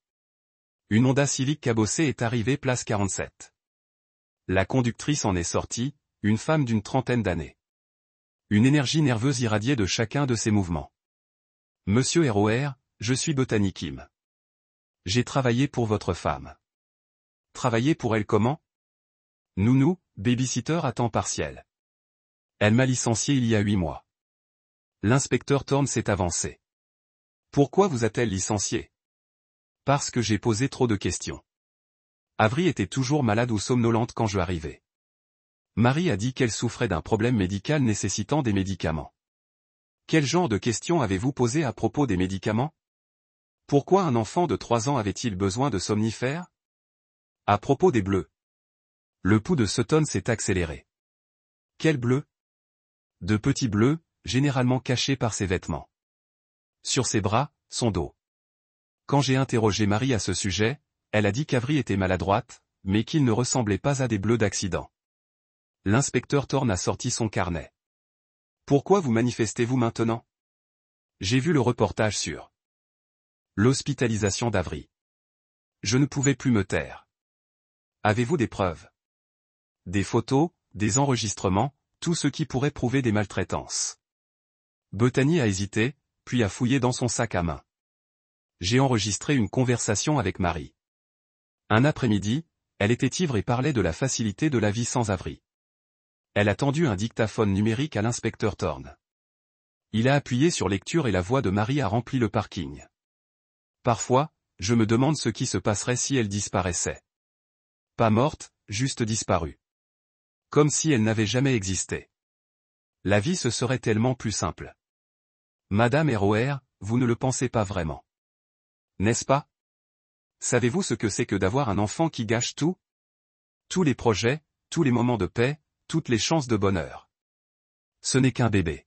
Une Honda Civic cabossée est arrivée place 47. La conductrice en est sortie, une femme d'une trentaine d'années. Une énergie nerveuse irradiait de chacun de ses mouvements. Monsieur ROR, je suis Bethany Kim. J'ai travaillé pour votre femme. Travaillé pour elle comment? Nounou, babysitter à temps partiel. Elle m'a licencié il y a 8 mois. L'inspecteur Thorne s'est avancé. Pourquoi vous a-t-elle licencié? Parce que j'ai posé trop de questions. Avery était toujours malade ou somnolente quand je arrivais. Marie a dit qu'elle souffrait d'un problème médical nécessitant des médicaments. Quel genre de questions avez-vous posé à propos des médicaments? Pourquoi un enfant de 3 ans avait-il besoin de somnifères? À propos des bleus. Le pouls de Sutton s'est accéléré. Quels bleus? De petits bleus, généralement cachés par ses vêtements. Sur ses bras, son dos. Quand j'ai interrogé Marie à ce sujet, elle a dit qu'Avery était maladroite, mais qu'il ne ressemblait pas à des bleus d'accident. L'inspecteur Thorne a sorti son carnet. Pourquoi vous manifestez-vous maintenant? J'ai vu le reportage sur l'hospitalisation d'Avery. Je ne pouvais plus me taire. Avez-vous des preuves? Des photos, des enregistrements, tout ce qui pourrait prouver des maltraitances. Bethany a hésité, puis a fouillé dans son sac à main. J'ai enregistré une conversation avec Marie. Un après-midi, elle était ivre et parlait de la facilité de la vie sans Avery. Elle a tendu un dictaphone numérique à l'inspecteur Thorne. Il a appuyé sur lecture et la voix de Marie a rempli le parking. Parfois, je me demande ce qui se passerait si elle disparaissait. Pas morte, juste disparue. Comme si elle n'avait jamais existé. La vie se serait tellement plus simple. Madame ROR, vous ne le pensez pas vraiment. N'est-ce pas? Savez-vous ce que c'est que d'avoir un enfant qui gâche tout? Tous les projets, tous les moments de paix, toutes les chances de bonheur. Ce n'est qu'un bébé.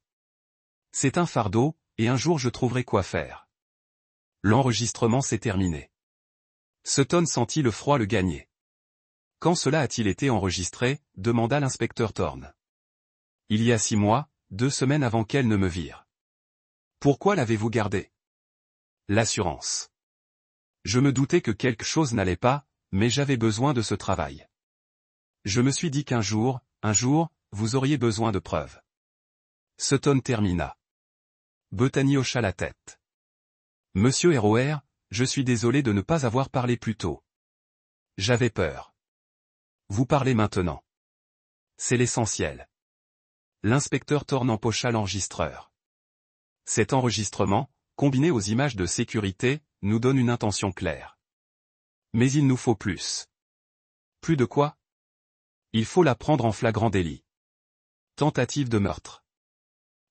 C'est un fardeau, et un jour je trouverai quoi faire. L'enregistrement s'est terminé. Sutton sentit le froid le gagner. Quand cela a-t-il été enregistré? Demanda l'inspecteur Thorne. Il y a 6 mois, 2 semaines avant qu'elle ne me vire. Pourquoi l'avez-vous gardé? L'assurance. Je me doutais que quelque chose n'allait pas, mais j'avais besoin de ce travail. Je me suis dit qu'un jour, vous auriez besoin de preuves. Sutton termina. Bethany hocha la tête. Monsieur ROR, je suis désolé de ne pas avoir parlé plus tôt. J'avais peur. Vous parlez maintenant. C'est l'essentiel. L'inspecteur Thorne empocha l'enregistreur. Cet enregistrement, combiné aux images de sécurité, nous donne une intention claire. Mais il nous faut plus. Plus de quoi? Il faut la prendre en flagrant délit. Tentative de meurtre.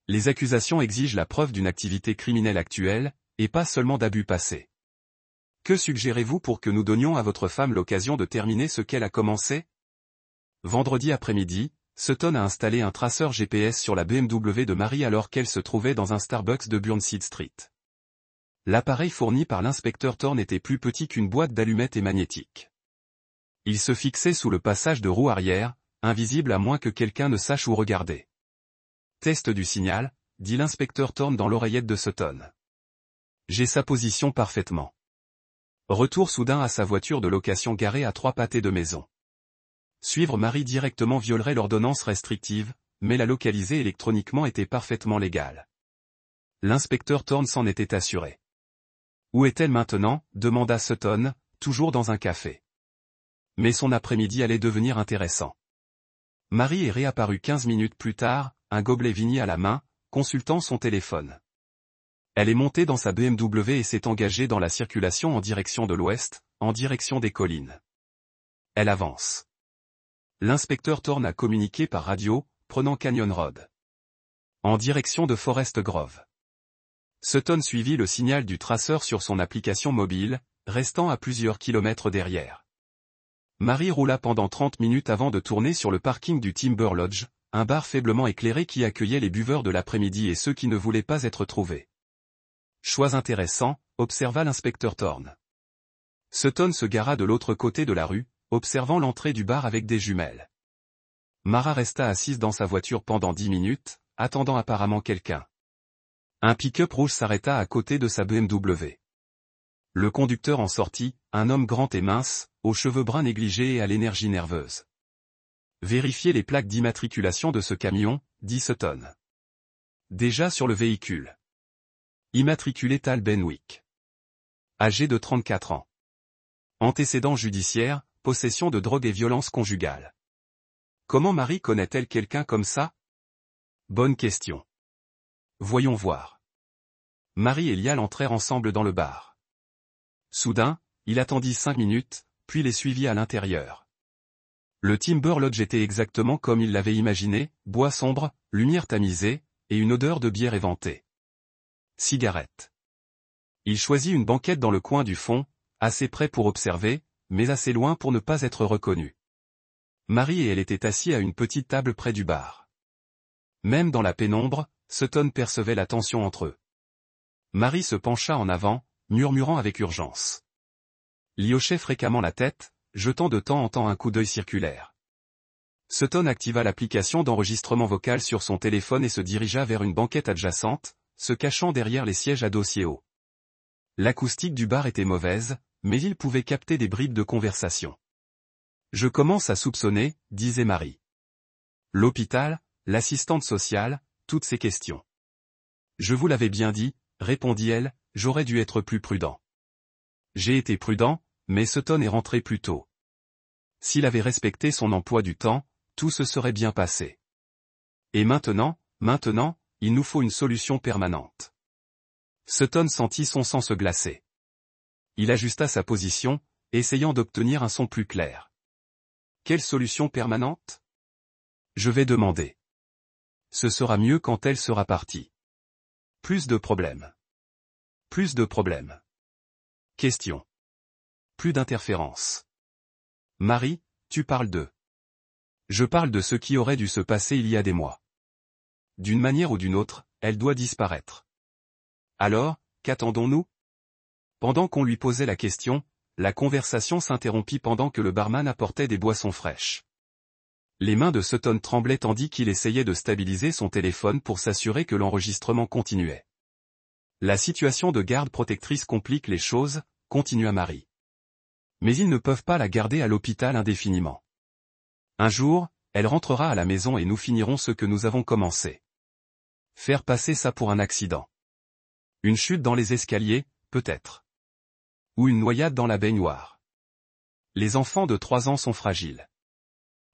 Les accusations exigent la preuve d'une activité criminelle actuelle, et pas seulement d'abus passés. Que suggérez-vous pour que nous donnions à votre femme l'occasion de terminer ce qu'elle a commencé? Vendredi après-midi, Sutton a installé un traceur GPS sur la BMW de Marie alors qu'elle se trouvait dans un Starbucks de Burnside Street. L'appareil fourni par l'inspecteur Thorne était plus petit qu'une boîte d'allumettes et magnétique. Il se fixait sous le passage de roue arrière, invisible à moins que quelqu'un ne sache où regarder. Test du signal, dit l'inspecteur Thorne dans l'oreillette de Sutton. J'ai sa position parfaitement. Retour soudain à sa voiture de location garée à 3 pâtés de maison. Suivre Marie directement violerait l'ordonnance restrictive, mais la localiser électroniquement était parfaitement légale. L'inspecteur Thorne s'en était assuré. Où est-elle maintenant, demanda Sutton, toujours dans un café. Mais son après-midi allait devenir intéressant. Marie est réapparue 15 minutes plus tard, un gobelet Vigny à la main, consultant son téléphone. Elle est montée dans sa BMW et s'est engagée dans la circulation en direction de l'ouest, en direction des collines. Elle avance. L'inspecteur Thorne a communiqué par radio, prenant Canyon Road. En direction de Forest Grove. Sutton suivit le signal du traceur sur son application mobile, restant à plusieurs kilomètres derrière. Marie roula pendant 30 minutes avant de tourner sur le parking du Timber Lodge, un bar faiblement éclairé qui accueillait les buveurs de l'après-midi et ceux qui ne voulaient pas être trouvés. Choix intéressant, observa l'inspecteur Thorne. Sutton se gara de l'autre côté de la rue, observant l'entrée du bar avec des jumelles. Mara resta assise dans sa voiture pendant 10 minutes, attendant apparemment quelqu'un. Un pick-up rouge s'arrêta à côté de sa BMW. Le conducteur en sortit, un homme grand et mince, aux cheveux bruns négligés et à l'énergie nerveuse. Vérifiez les plaques d'immatriculation de ce camion, dit Sutton. Déjà sur le véhicule. Immatriculé Tal Benwick. Âgé de 34 ans. Antécédents judiciaires, possession de drogue et violence conjugale. Comment Marie connaît-elle quelqu'un comme ça? Bonne question. Voyons voir. Marie et Lial entrèrent ensemble dans le bar. Soudain, il attendit 5 minutes, puis les suivit à l'intérieur. Le Timber Lodge était exactement comme il l'avait imaginé, bois sombre, lumière tamisée, et une odeur de bière éventée. Cigarette. Il choisit une banquette dans le coin du fond, assez près pour observer, mais assez loin pour ne pas être reconnu. Marie et elle étaient assis à une petite table près du bar. Même dans la pénombre, Sutton percevait la tension entre eux. Marie se pencha en avant, murmurant avec urgence. Lee hochait fréquemment la tête, jetant de temps en temps un coup d'œil circulaire. Sutton activa l'application d'enregistrement vocal sur son téléphone et se dirigea vers une banquette adjacente, se cachant derrière les sièges à dossier haut. L'acoustique du bar était mauvaise, mais il pouvait capter des bribes de conversation. Je commence à soupçonner, disait Marie. L'hôpital, l'assistante sociale, toutes ces questions. Je vous l'avais bien dit, répondit-elle, j'aurais dû être plus prudent. J'ai été prudent, mais Sutton est rentré plus tôt. S'il avait respecté son emploi du temps, tout se serait bien passé. Et maintenant, il nous faut une solution permanente. Sutton sentit son sang se glacer. Il ajusta sa position, essayant d'obtenir un son plus clair. Quelle solution permanente? Je vais demander. Ce sera mieux quand elle sera partie. Plus de problèmes. Plus de problèmes. Question. Plus d'interférences. Marie, tu parles de. Je parle de ce qui aurait dû se passer il y a des mois. D'une manière ou d'une autre, elle doit disparaître. Alors, qu'attendons-nous? Pendant qu'on lui posait la question, la conversation s'interrompit pendant que le barman apportait des boissons fraîches. Les mains de Sutton tremblaient tandis qu'il essayait de stabiliser son téléphone pour s'assurer que l'enregistrement continuait. La situation de garde protectrice complique les choses, continua Marie. Mais ils ne peuvent pas la garder à l'hôpital indéfiniment. Un jour, elle rentrera à la maison et nous finirons ce que nous avons commencé. Faire passer ça pour un accident. Une chute dans les escaliers, peut-être. Ou une noyade dans la baignoire. Les enfants de 3 ans sont fragiles.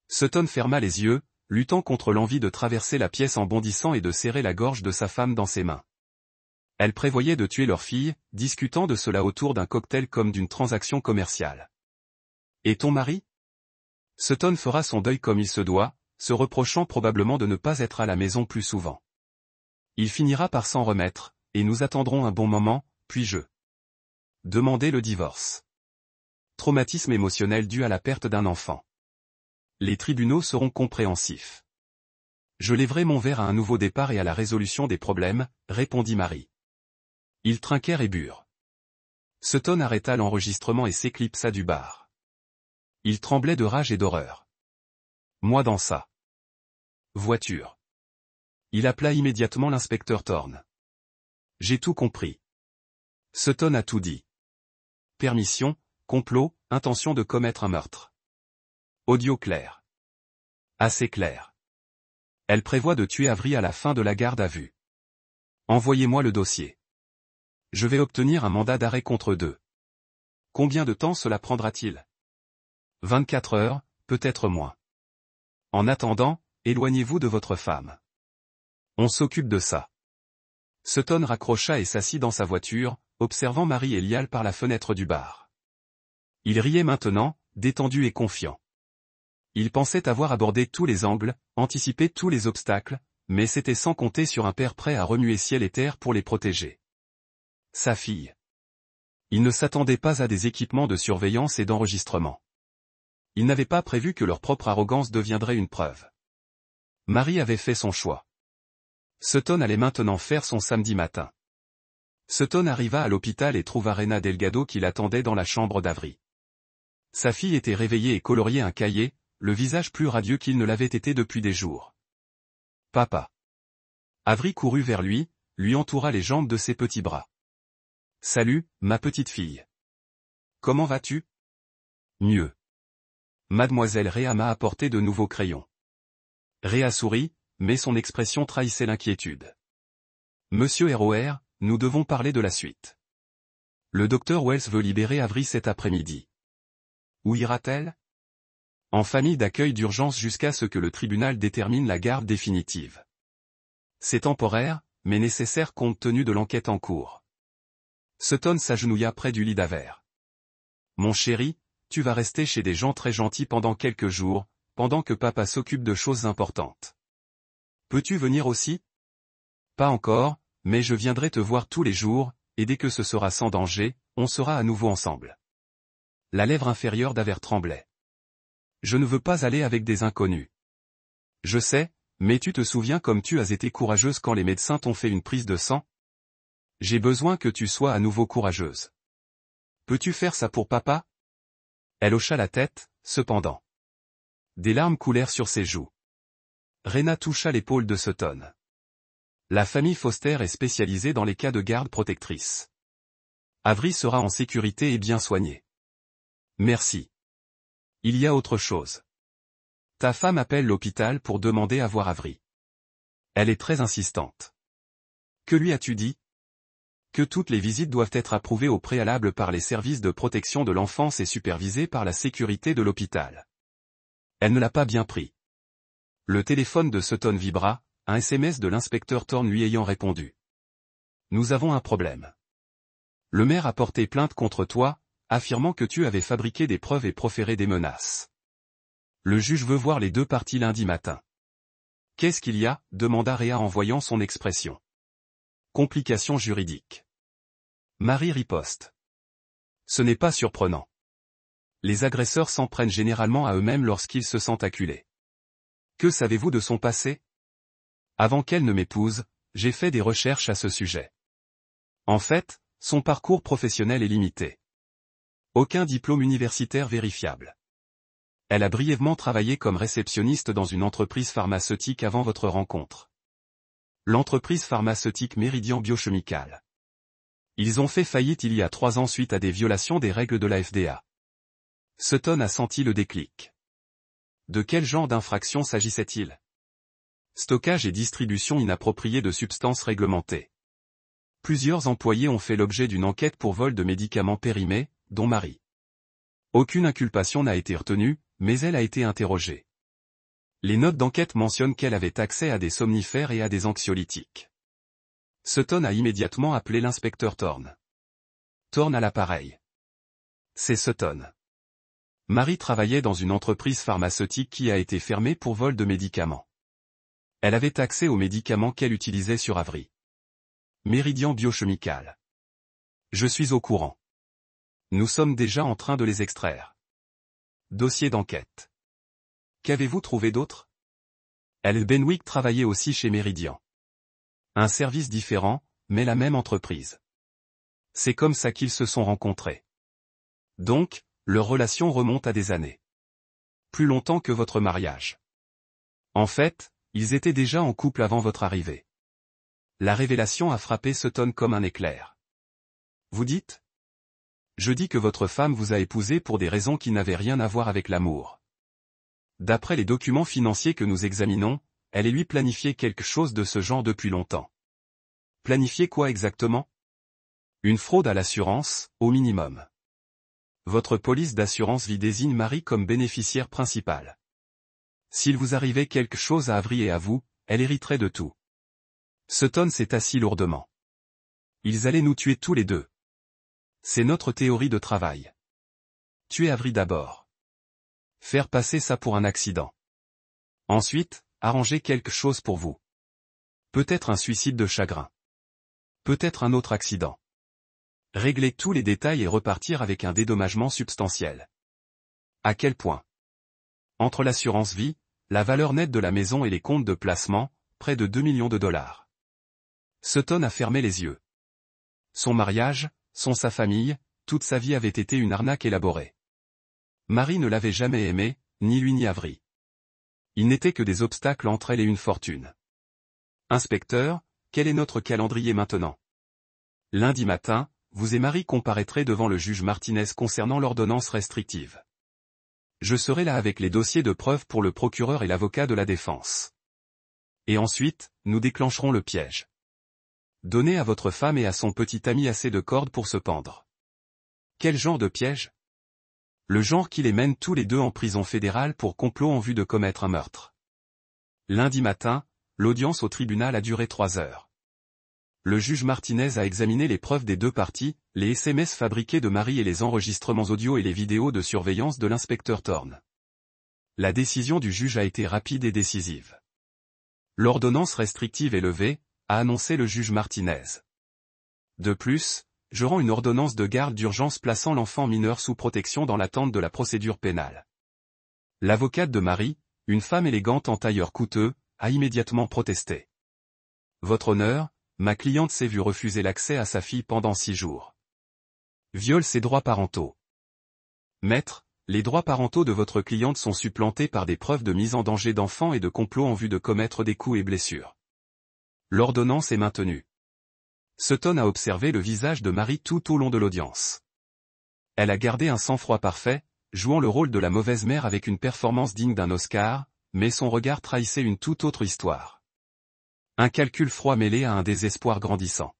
Sutton ferma les yeux, luttant contre l'envie de traverser la pièce en bondissant et de serrer la gorge de sa femme dans ses mains. Elle prévoyait de tuer leur fille, discutant de cela autour d'un cocktail comme d'une transaction commerciale. Et ton mari? Sutton fera son deuil comme il se doit, se reprochant probablement de ne pas être à la maison plus souvent. Il finira par s'en remettre, et nous attendrons un bon moment, puis je. Demander le divorce. Traumatisme émotionnel dû à la perte d'un enfant. Les tribunaux seront compréhensifs. Je lèverai mon verre à un nouveau départ et à la résolution des problèmes, répondit Marie. Ils trinquèrent et burent. Sutton arrêta l'enregistrement et s'éclipsa du bar. Il tremblait de rage et d'horreur. Moi dans sa voiture. Il appela immédiatement l'inspecteur Thorne. J'ai tout compris. Sutton a tout dit. Permission, complot, intention de commettre un meurtre. Audio clair. Assez clair. Elle prévoit de tuer Avery à la fin de la garde à vue. Envoyez-moi le dossier. Je vais obtenir un mandat d'arrêt contre eux. Combien de temps cela prendra-t-il? 24 heures, peut-être moins. En attendant, éloignez-vous de votre femme. On s'occupe de ça. Sutton raccrocha et s'assit dans sa voiture, observant Mary et Lial par la fenêtre du bar. Il riait maintenant, détendu et confiant. Il pensait avoir abordé tous les angles, anticipé tous les obstacles, mais c'était sans compter sur un père prêt à remuer ciel et terre pour les protéger. Sa fille. Il ne s'attendait pas à des équipements de surveillance et d'enregistrement. Il n'avait pas prévu que leur propre arrogance deviendrait une preuve. Mary avait fait son choix. Sutton allait maintenant faire son samedi matin. Sutton arriva à l'hôpital et trouva Rena Delgado qui l'attendait dans la chambre d'Avery. Sa fille était réveillée et coloriait un cahier, le visage plus radieux qu'il ne l'avait été depuis des jours. « Papa !» Avery courut vers lui, lui entoura les jambes de ses petits bras. « Salut, ma petite fille. Comment vas-tu ? » « Mieux. » Mademoiselle Rhea m'a apporté de nouveaux crayons. Rhea sourit, mais son expression trahissait l'inquiétude. « Monsieur ROR, nous devons parler de la suite. Le docteur Wells veut libérer Avery cet après-midi. Où ira-t-elle ? En famille d'accueil d'urgence jusqu'à ce que le tribunal détermine la garde définitive. C'est temporaire, mais nécessaire compte tenu de l'enquête en cours. » Sutton s'agenouilla près du lit d'Aver. « Mon chéri, tu vas rester chez des gens très gentils pendant quelques jours, pendant que papa s'occupe de choses importantes. Peux-tu venir aussi ? Pas encore, mais je viendrai te voir tous les jours, et dès que ce sera sans danger, on sera à nouveau ensemble. » La lèvre inférieure d'Aver tremblait. « Je ne veux pas aller avec des inconnus. Je sais, mais tu te souviens comme tu as été courageuse quand les médecins t'ont fait une prise de sang ? J'ai besoin que tu sois à nouveau courageuse. Peux-tu faire ça pour papa ? » Elle hocha la tête, cependant. Des larmes coulèrent sur ses joues. Rena toucha l'épaule de Sutton. La famille Foster est spécialisée dans les cas de garde protectrice. Avery sera en sécurité et bien soigné. Merci. Il y a autre chose. Ta femme appelle l'hôpital pour demander à voir Avery. Elle est très insistante. Que lui as-tu dit ? Que toutes les visites doivent être approuvées au préalable par les services de protection de l'enfance et supervisées par la sécurité de l'hôpital. Elle ne l'a pas bien pris. Le téléphone de Sutton vibra, un SMS de l'inspecteur Thorne lui ayant répondu. Nous avons un problème. Le maire a porté plainte contre toi, affirmant que tu avais fabriqué des preuves et proféré des menaces. Le juge veut voir les deux parties lundi matin. Qu'est-ce qu'il y a ? Demanda Rhea en voyant son expression. Complications juridiques. Mary riposte. Ce n'est pas surprenant. Les agresseurs s'en prennent généralement à eux-mêmes lorsqu'ils se sentent acculés. Que savez-vous de son passé ? Avant qu'elle ne m'épouse, j'ai fait des recherches à ce sujet. En fait, son parcours professionnel est limité. Aucun diplôme universitaire vérifiable. Elle a brièvement travaillé comme réceptionniste dans une entreprise pharmaceutique avant votre rencontre. L'entreprise pharmaceutique Meridian Biochemical. Ils ont fait faillite il y a 3 ans suite à des violations des règles de la FDA. Sutton a senti le déclic. De quel genre d'infraction s'agissait-il ? Stockage et distribution inappropriée de substances réglementées. Plusieurs employés ont fait l'objet d'une enquête pour vol de médicaments périmés, dont Mary. Aucune inculpation n'a été retenue, mais elle a été interrogée. Les notes d'enquête mentionnent qu'elle avait accès à des somnifères et à des anxiolytiques. Sutton a immédiatement appelé l'inspecteur Thorne. Thorne à l'appareil. C'est Sutton. Mary travaillait dans une entreprise pharmaceutique qui a été fermée pour vol de médicaments. Elle avait accès aux médicaments qu'elle utilisait sur Avery. Meridian Biochemical. Je suis au courant. Nous sommes déjà en train de les extraire. Dossier d'enquête. Qu'avez-vous trouvé d'autre ? Elle Benwick travaillait aussi chez Meridian. Un service différent, mais la même entreprise. C'est comme ça qu'ils se sont rencontrés. Donc, leur relation remonte à des années. Plus longtemps que votre mariage. En fait, ils étaient déjà en couple avant votre arrivée. La révélation a frappé Sutton comme un éclair. Vous dites? Je dis que votre femme vous a épousé pour des raisons qui n'avaient rien à voir avec l'amour. D'après les documents financiers que nous examinons, elle et lui planifiaient quelque chose de ce genre depuis longtemps. Planifier quoi exactement? Une fraude à l'assurance, au minimum. Votre police d'assurance vie désigne Marie comme bénéficiaire principale. S'il vous arrivait quelque chose à Avery et à vous, elle hériterait de tout. Sutton s'est assis lourdement. Ils allaient nous tuer tous les deux. C'est notre théorie de travail. Tuer Avery d'abord. Faire passer ça pour un accident. Ensuite, arranger quelque chose pour vous. Peut-être un suicide de chagrin. Peut-être un autre accident. Régler tous les détails et repartir avec un dédommagement substantiel. À quel point? Entre l'assurance vie, la valeur nette de la maison et les comptes de placement, près de 2 millions de dollars. Sutton a fermé les yeux. Son mariage, sa famille, toute sa vie avait été une arnaque élaborée. Marie ne l'avait jamais aimé, ni lui ni Avery. Il n'était que des obstacles entre elle et une fortune. Inspecteur, quel est notre calendrier maintenant? Lundi matin, vous et Marie comparaîtrez devant le juge Martinez concernant l'ordonnance restrictive. Je serai là avec les dossiers de preuve pour le procureur et l'avocat de la défense. Et ensuite, nous déclencherons le piège. Donnez à votre femme et à son petit ami assez de cordes pour se pendre. Quel genre de piège? Le genre qui les mène tous les deux en prison fédérale pour complot en vue de commettre un meurtre. Lundi matin, l'audience au tribunal a duré 3 heures. Le juge Martinez a examiné les preuves des deux parties, les SMS fabriqués de Marie et les enregistrements audio et les vidéos de surveillance de l'inspecteur Thorne. La décision du juge a été rapide et décisive. L'ordonnance restrictive est levée, a annoncé le juge Martinez. De plus, je rends une ordonnance de garde d'urgence plaçant l'enfant mineur sous protection dans l'attente de la procédure pénale. L'avocate de Marie, une femme élégante en tailleur coûteux, a immédiatement protesté. Votre honneur, ma cliente s'est vue refuser l'accès à sa fille pendant 6 jours. Viole ses droits parentaux. Maître, les droits parentaux de votre cliente sont supplantés par des preuves de mise en danger d'enfants et de complot en vue de commettre des coups et blessures. L'ordonnance est maintenue. Sutton a observé le visage de Marie tout au long de l'audience. Elle a gardé un sang-froid parfait, jouant le rôle de la mauvaise mère avec une performance digne d'un Oscar, mais son regard trahissait une toute autre histoire. Un calcul froid mêlé à un désespoir grandissant.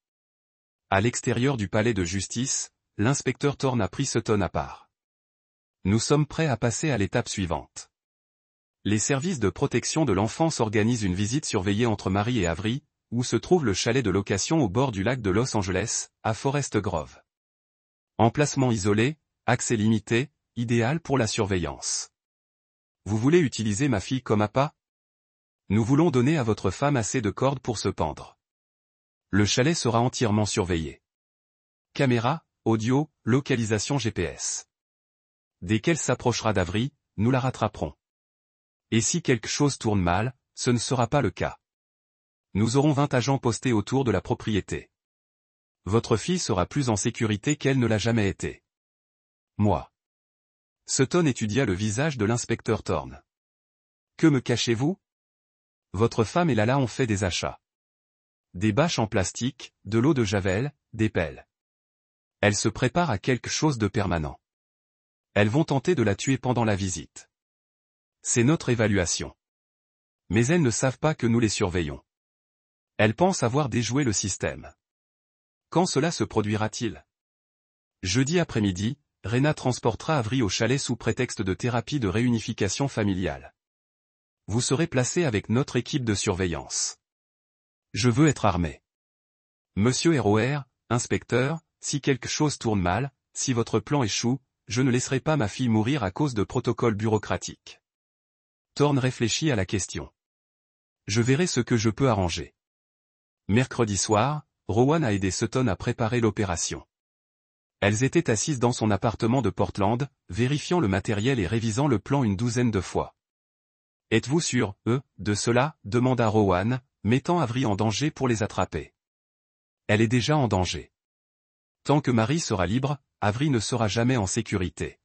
À l'extérieur du palais de justice, l'inspecteur Thorne a pris Sutton à part. Nous sommes prêts à passer à l'étape suivante. Les services de protection de l'enfance organisent une visite surveillée entre Marie et Avery, où se trouve le chalet de location au bord du lac de Los Angeles, à Forest Grove. Emplacement isolé, accès limité, idéal pour la surveillance. Vous voulez utiliser ma fille comme appât? Nous voulons donner à votre femme assez de cordes pour se pendre. Le chalet sera entièrement surveillé. Caméra, audio, localisation GPS. Dès qu'elle s'approchera d'Avery, nous la rattraperons. Et si quelque chose tourne mal, ce ne sera pas le cas. Nous aurons 20 agents postés autour de la propriété. Votre fille sera plus en sécurité qu'elle ne l'a jamais été. Moi. Sutton étudia le visage de l'inspecteur Thorne. Que me cachez-vous? Votre femme et Lala ont fait des achats. Des bâches en plastique, de l'eau de javel, des pelles. Elles se préparent à quelque chose de permanent. Elles vont tenter de la tuer pendant la visite. C'est notre évaluation. Mais elles ne savent pas que nous les surveillons. Elles pensent avoir déjoué le système. Quand cela se produira-t-il? Jeudi après-midi, Rena transportera Avery au chalet sous prétexte de thérapie de réunification familiale. Vous serez placé avec notre équipe de surveillance. Je veux être armé. Monsieur ROR, inspecteur, si quelque chose tourne mal, si votre plan échoue, je ne laisserai pas ma fille mourir à cause de protocoles bureaucratiques. Thorne réfléchit à la question. Je verrai ce que je peux arranger. Mercredi soir, Rowan a aidé Sutton à préparer l'opération. Elles étaient assises dans son appartement de Portland, vérifiant le matériel et révisant le plan une douzaine de fois. Êtes-vous sûr, de cela, demanda Rowan, mettant Avery en danger pour les attraper. Elle est déjà en danger. Tant que Marie sera libre, Avery ne sera jamais en sécurité.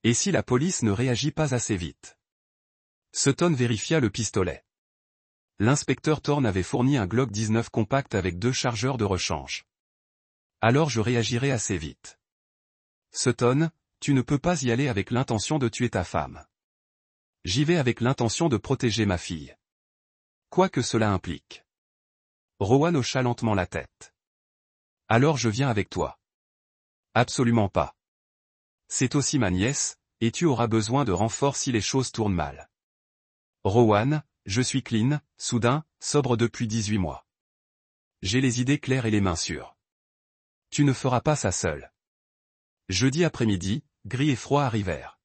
Et si la police ne réagit pas assez vite? Sutton vérifia le pistolet. L'inspecteur Thorne avait fourni un Glock 19 compact avec 2 chargeurs de rechange. Alors je réagirai assez vite. Sutton, tu ne peux pas y aller avec l'intention de tuer ta femme. J'y vais avec l'intention de protéger ma fille. Quoi que cela implique. Rowan hocha lentement la tête. Alors je viens avec toi. Absolument pas. C'est aussi ma nièce, et tu auras besoin de renfort si les choses tournent mal. Rowan, je suis clean, soudain, sobre depuis 18 mois. J'ai les idées claires et les mains sûres. Tu ne feras pas ça seul. Jeudi après-midi, gris et froid arrivèrent.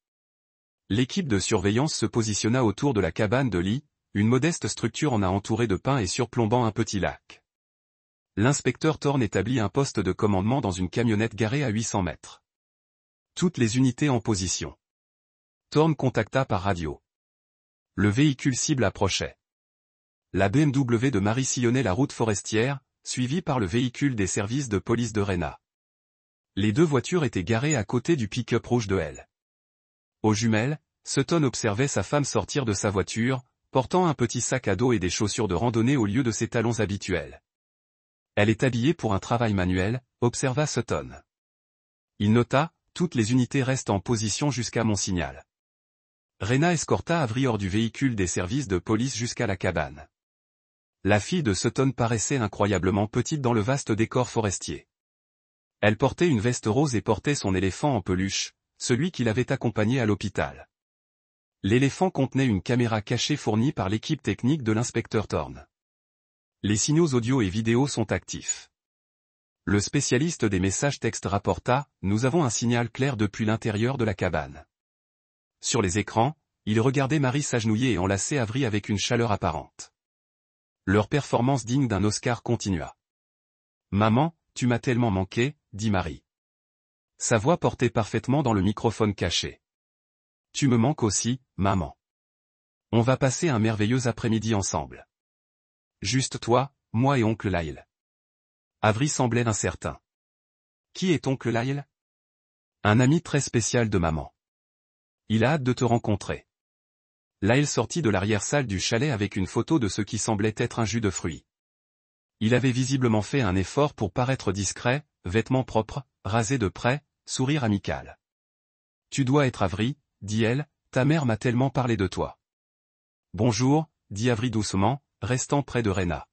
L'équipe de surveillance se positionna autour de la cabane de Lee, une modeste structure en a entouré de pins et surplombant un petit lac. L'inspecteur Thorne établit un poste de commandement dans une camionnette garée à 800 mètres. Toutes les unités en position. Thorne contacta par radio. Le véhicule cible approchait. La BMW de Marie sillonnait la route forestière, suivie par le véhicule des services de police de Rena. Les 2 voitures étaient garées à côté du pick-up rouge de L. Aux jumelles, Sutton observait sa femme sortir de sa voiture, portant un petit sac à dos et des chaussures de randonnée au lieu de ses talons habituels. Elle est habillée pour un travail manuel, observa Sutton. Il nota, toutes les unités restent en position jusqu'à mon signal. Rena escorta Avery hors du véhicule des services de police jusqu'à la cabane. La fille de Sutton paraissait incroyablement petite dans le vaste décor forestier. Elle portait une veste rose et portait son éléphant en peluche, celui qui l'avait accompagnée à l'hôpital. L'éléphant contenait une caméra cachée fournie par l'équipe technique de l'inspecteur Thorne. Les signaux audio et vidéo sont actifs. Le spécialiste des messages textes rapporta, nous avons un signal clair depuis l'intérieur de la cabane. Sur les écrans, ils regardaient Marie s'agenouiller et enlacer Avery avec une chaleur apparente. Leur performance digne d'un Oscar continua. Maman, tu m'as tellement manqué, dit Marie. Sa voix portait parfaitement dans le microphone caché. Tu me manques aussi, maman. On va passer un merveilleux après-midi ensemble. Juste toi, moi et oncle Lyle. Avery semblait incertain. Qui est oncle Lyle? Un ami très spécial de maman. Il a hâte de te rencontrer. Lyle sortit de l'arrière-salle du chalet avec une photo de ce qui semblait être un jus de fruits. Il avait visiblement fait un effort pour paraître discret, vêtements propres, rasé de près, sourire amical. Tu dois être Avery, dit elle, ta mère m'a tellement parlé de toi. Bonjour, dit Avery doucement, restant près de Rena.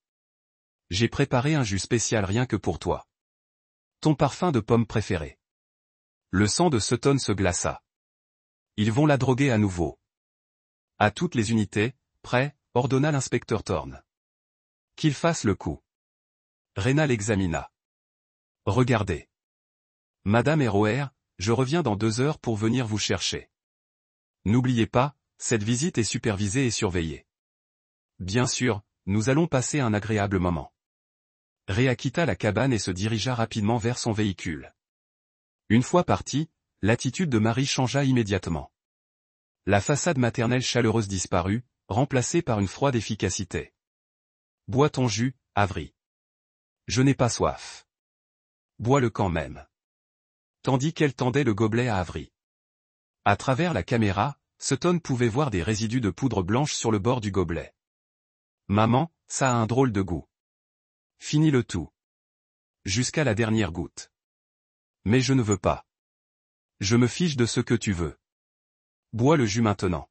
J'ai préparé un jus spécial rien que pour toi. Ton parfum de pomme préféré. Le sang de Sutton se glaça. Ils vont la droguer à nouveau. À toutes les unités, prêt, ordonna l'inspecteur Thorne. Qu'il fasse le coup. Rena l'examina. Regardez. Madame Roer, je reviens dans 2 heures pour venir vous chercher. N'oubliez pas, cette visite est supervisée et surveillée. Bien sûr, nous allons passer un agréable moment. Rhea quitta la cabane et se dirigea rapidement vers son véhicule. Une fois parti, l'attitude de Marie changea immédiatement. La façade maternelle chaleureuse disparut, remplacée par une froide efficacité. Bois ton jus, Avery. Je n'ai pas soif. Bois-le quand même. Tandis qu'elle tendait le gobelet à Avery. À travers la caméra, Sutton pouvait voir des résidus de poudre blanche sur le bord du gobelet. Maman, ça a un drôle de goût. Finis le tout. Jusqu'à la dernière goutte. Mais je ne veux pas. Je me fiche de ce que tu veux. Bois le jus maintenant.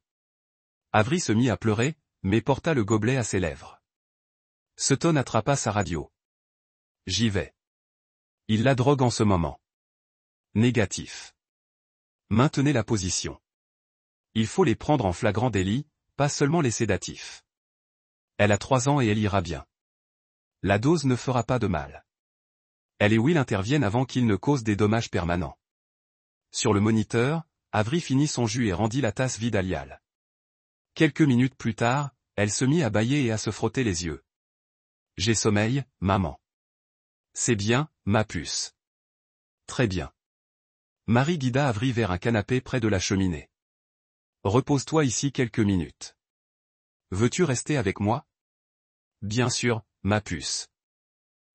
Avery se mit à pleurer, mais porta le gobelet à ses lèvres. Sutton attrapa sa radio. J'y vais. Il la drogue en ce moment. Négatif. Maintenez la position. Il faut les prendre en flagrant délit, pas seulement les sédatifs. Elle a 3 ans et elle ira bien. La dose ne fera pas de mal. Elle et Will interviennent avant qu'ils ne causent des dommages permanents. Sur le moniteur, Avery finit son jus et rendit la tasse vide à Lial. Quelques minutes plus tard, elle se mit à bâiller et à se frotter les yeux. J'ai sommeil, maman. C'est bien, ma puce. Très bien. Marie guida Avery vers un canapé près de la cheminée. Repose-toi ici quelques minutes. Veux-tu rester avec moi? Bien sûr, ma puce.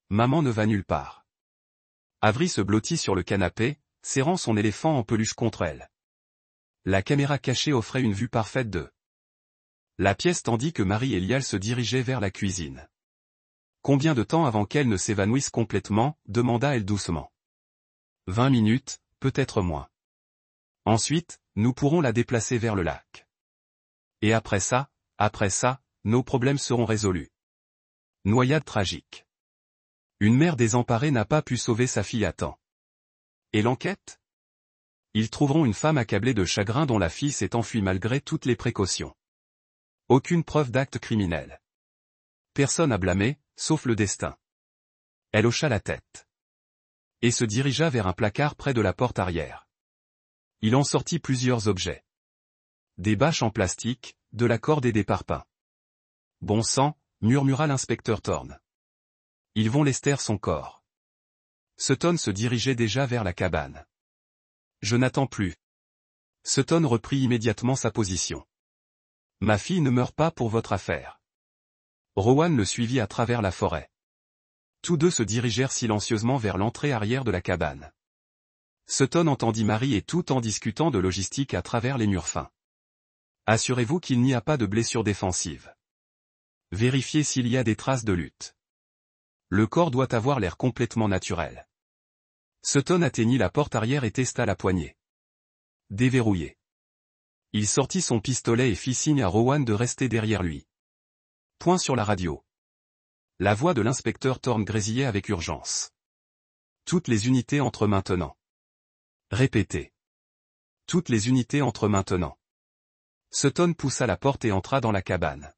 Maman ne va nulle part. Avery se blottit sur le canapé, serrant son éléphant en peluche contre elle. La caméra cachée offrait une vue parfaite de la pièce tandis que Marie et Lial se dirigeaient vers la cuisine. Combien de temps avant qu'elle ne s'évanouisse complètement, demanda-elle doucement. 20 minutes, peut-être moins. Ensuite, nous pourrons la déplacer vers le lac. Et après ça, nos problèmes seront résolus. Noyade tragique. Une mère désemparée n'a pas pu sauver sa fille à temps. Et l'enquête? Ils trouveront une femme accablée de chagrin dont la fille s'est enfuie malgré toutes les précautions. Aucune preuve d'acte criminel. Personne à blâmer, sauf le destin. Elle hocha la tête. Et se dirigea vers un placard près de la porte arrière. Il en sortit plusieurs objets. Des bâches en plastique, de la corde et des parpaings. Bon sang, murmura l'inspecteur Thorne. Ils vont lester son corps. Sutton se dirigeait déjà vers la cabane. Je n'attends plus. Sutton reprit immédiatement sa position. Ma fille ne meurt pas pour votre affaire. Rowan le suivit à travers la forêt. Tous deux se dirigèrent silencieusement vers l'entrée arrière de la cabane. Sutton entendit Marie et tout en discutant de logistique à travers les murs fins. Assurez-vous qu'il n'y a pas de blessures défensives. Vérifiez s'il y a des traces de lutte. Le corps doit avoir l'air complètement naturel. Sutton atteignit la porte arrière et testa la poignée. Déverrouillé. Il sortit son pistolet et fit signe à Rowan de rester derrière lui. Point sur la radio. La voix de l'inspecteur Thorne grésillait avec urgence. Toutes les unités entrent maintenant. Répétez. Toutes les unités entrent maintenant. Sutton poussa la porte et entra dans la cabane.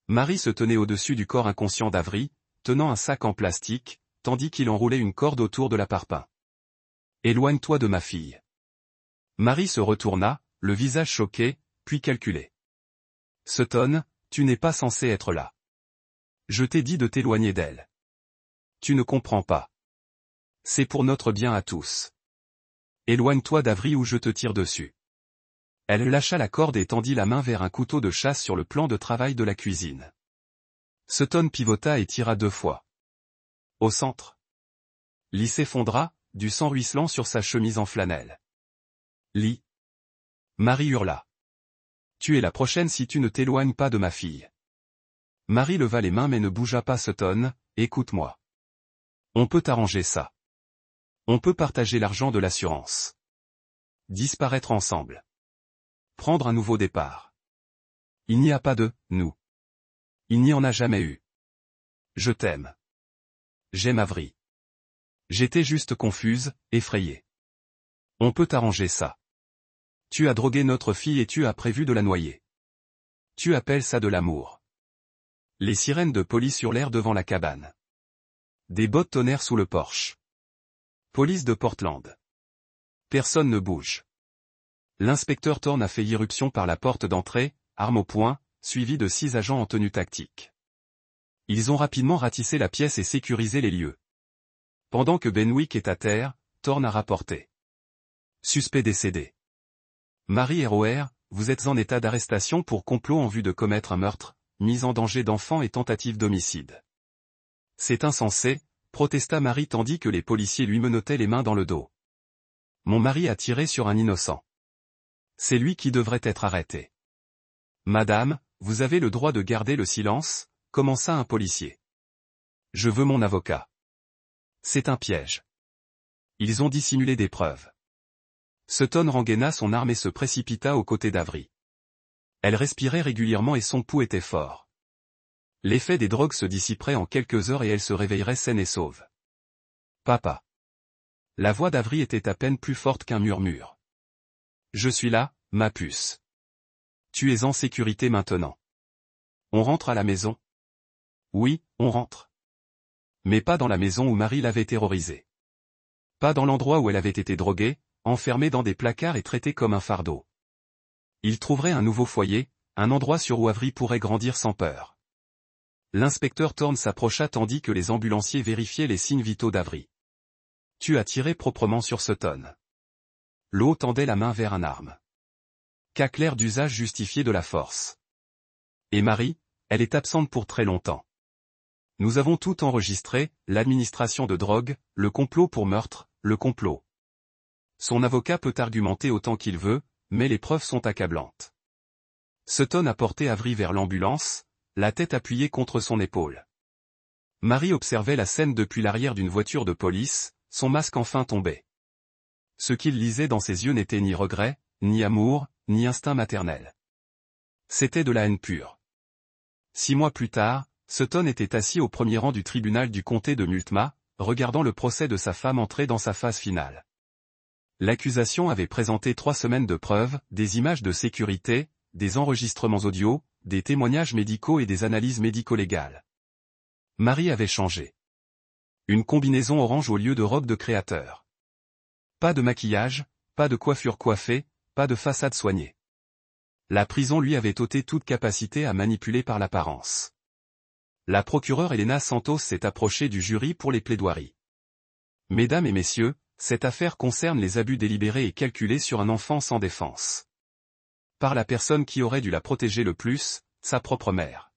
Marie se tenait au-dessus du corps inconscient d'Avery, tenant un sac en plastique, tandis qu'il enroulait une corde autour de la parpaing. Éloigne-toi de ma fille. Marie se retourna, le visage choqué, puis calculé. Sutton, tu n'es pas censé être là. Je t'ai dit de t'éloigner d'elle. Tu ne comprends pas. C'est pour notre bien à tous. Éloigne-toi d'Avery ou je te tire dessus. Elle lâcha la corde et tendit la main vers un couteau de chasse sur le plan de travail de la cuisine. Sutton pivota et tira 2 fois. Au centre. Lee s'effondra, du sang ruisselant sur sa chemise en flanelle. Lee. Marie hurla. Tu es la prochaine si tu ne t'éloignes pas de ma fille. Marie leva les mains mais ne bougea pas. Sutton, écoute-moi. On peut arranger ça. On peut partager l'argent de l'assurance. Disparaître ensemble. Prendre un nouveau départ. Il n'y a pas de « nous ». Il n'y en a jamais eu. Je t'aime. J'aime Avery. J'étais juste confuse, effrayée. On peut arranger ça. Tu as drogué notre fille et tu as prévu de la noyer. Tu appelles ça de l'amour. Les sirènes de police hurlèrent devant la cabane. Des bottes tonnèrent sous le porche. Police de Portland. Personne ne bouge. L'inspecteur Thorne a fait irruption par la porte d'entrée, arme au poing, suivi de 6 agents en tenue tactique. Ils ont rapidement ratissé la pièce et sécurisé les lieux. Pendant que Benwick est à terre, Thorne a rapporté. Suspect décédé. Marie et Roer, vous êtes en état d'arrestation pour complot en vue de commettre un meurtre, mise en danger d'enfants et tentative d'homicide. C'est insensé, protesta Marie tandis que les policiers lui menottaient les mains dans le dos. Mon mari a tiré sur un innocent. C'est lui qui devrait être arrêté. Madame, vous avez le droit de garder le silence, commença un policier. Je veux mon avocat. C'est un piège. Ils ont dissimulé des preuves. Sutton rengaina son arme et se précipita aux côtés d'Avery. Elle respirait régulièrement et son pouls était fort. L'effet des drogues se dissiperait en quelques heures et elle se réveillerait saine et sauve. Papa. La voix d'Avery était à peine plus forte qu'un murmure. Je suis là, ma puce. Tu es en sécurité maintenant. On rentre à la maison? Oui, on rentre. Mais pas dans la maison où Marie l'avait terrorisée. Pas dans l'endroit où elle avait été droguée, enfermée dans des placards et traitée comme un fardeau. Il trouverait un nouveau foyer, un endroit sur où Avery pourrait grandir sans peur. L'inspecteur Thorne s'approcha tandis que les ambulanciers vérifiaient les signes vitaux d'Avery. Tu as tiré proprement sur Sutton. L'eau tendait la main vers un arme. Cas clair d'usage justifié de la force. Et Marie, elle est absente pour très longtemps. Nous avons tout enregistré, l'administration de drogue, le complot pour meurtre, le complot. Son avocat peut argumenter autant qu'il veut, mais les preuves sont accablantes. Sutton a porté Avery vers l'ambulance, la tête appuyée contre son épaule. Marie observait la scène depuis l'arrière d'une voiture de police, son masque enfin tombé. Ce qu'il lisait dans ses yeux n'était ni regret, ni amour, ni instinct maternel. C'était de la haine pure. 6 mois plus tard, Sutton était assis au premier rang du tribunal du comté de Multnomah, regardant le procès de sa femme entrer dans sa phase finale. L'accusation avait présenté 3 semaines de preuves, des images de sécurité, des enregistrements audio, des témoignages médicaux et des analyses médico-légales. Marie avait changé. Une combinaison orange au lieu de robe de créateur. Pas de maquillage, pas de coiffure coiffée, pas de façade soignée. La prison lui avait ôté toute capacité à manipuler par l'apparence. La procureure Elena Santos s'est approchée du jury pour les plaidoiries. Mesdames et messieurs, cette affaire concerne les abus délibérés et calculés sur un enfant sans défense. Par la personne qui aurait dû la protéger le plus, sa propre mère.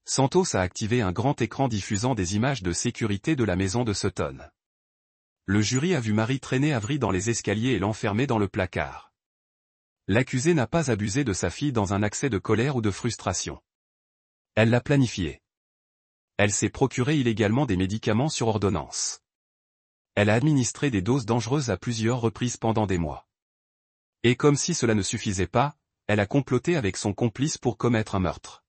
Santos a activé un grand écran diffusant des images de sécurité de la maison de Sutton. Le jury a vu Marie traîner Avery dans les escaliers et l'enfermer dans le placard. L'accusée n'a pas abusé de sa fille dans un accès de colère ou de frustration. Elle l'a planifié. Elle s'est procuré illégalement des médicaments sur ordonnance. Elle a administré des doses dangereuses à plusieurs reprises pendant des mois. Et comme si cela ne suffisait pas, elle a comploté avec son complice pour commettre un meurtre.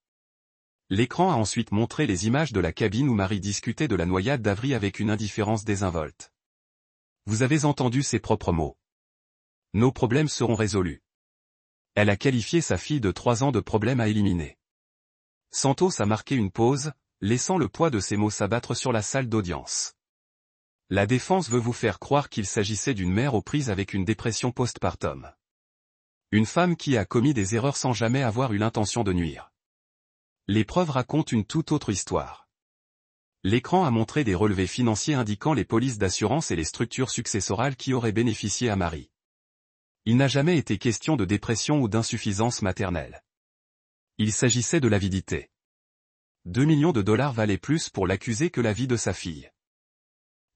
L'écran a ensuite montré les images de la cabine où Marie discutait de la noyade d'Avery avec une indifférence désinvolte. Vous avez entendu ses propres mots. Nos problèmes seront résolus. Elle a qualifié sa fille de 3 ans de problème à éliminer. Santos a marqué une pause, laissant le poids de ses mots s'abattre sur la salle d'audience. La défense veut vous faire croire qu'il s'agissait d'une mère aux prises avec une dépression postpartum. Une femme qui a commis des erreurs sans jamais avoir eu l'intention de nuire. Les preuves racontent une toute autre histoire. L'écran a montré des relevés financiers indiquant les polices d'assurance et les structures successorales qui auraient bénéficié à Marie. Il n'a jamais été question de dépression ou d'insuffisance maternelle. Il s'agissait de l'avidité. 2 millions de dollars valaient plus pour l'accusé que la vie de sa fille.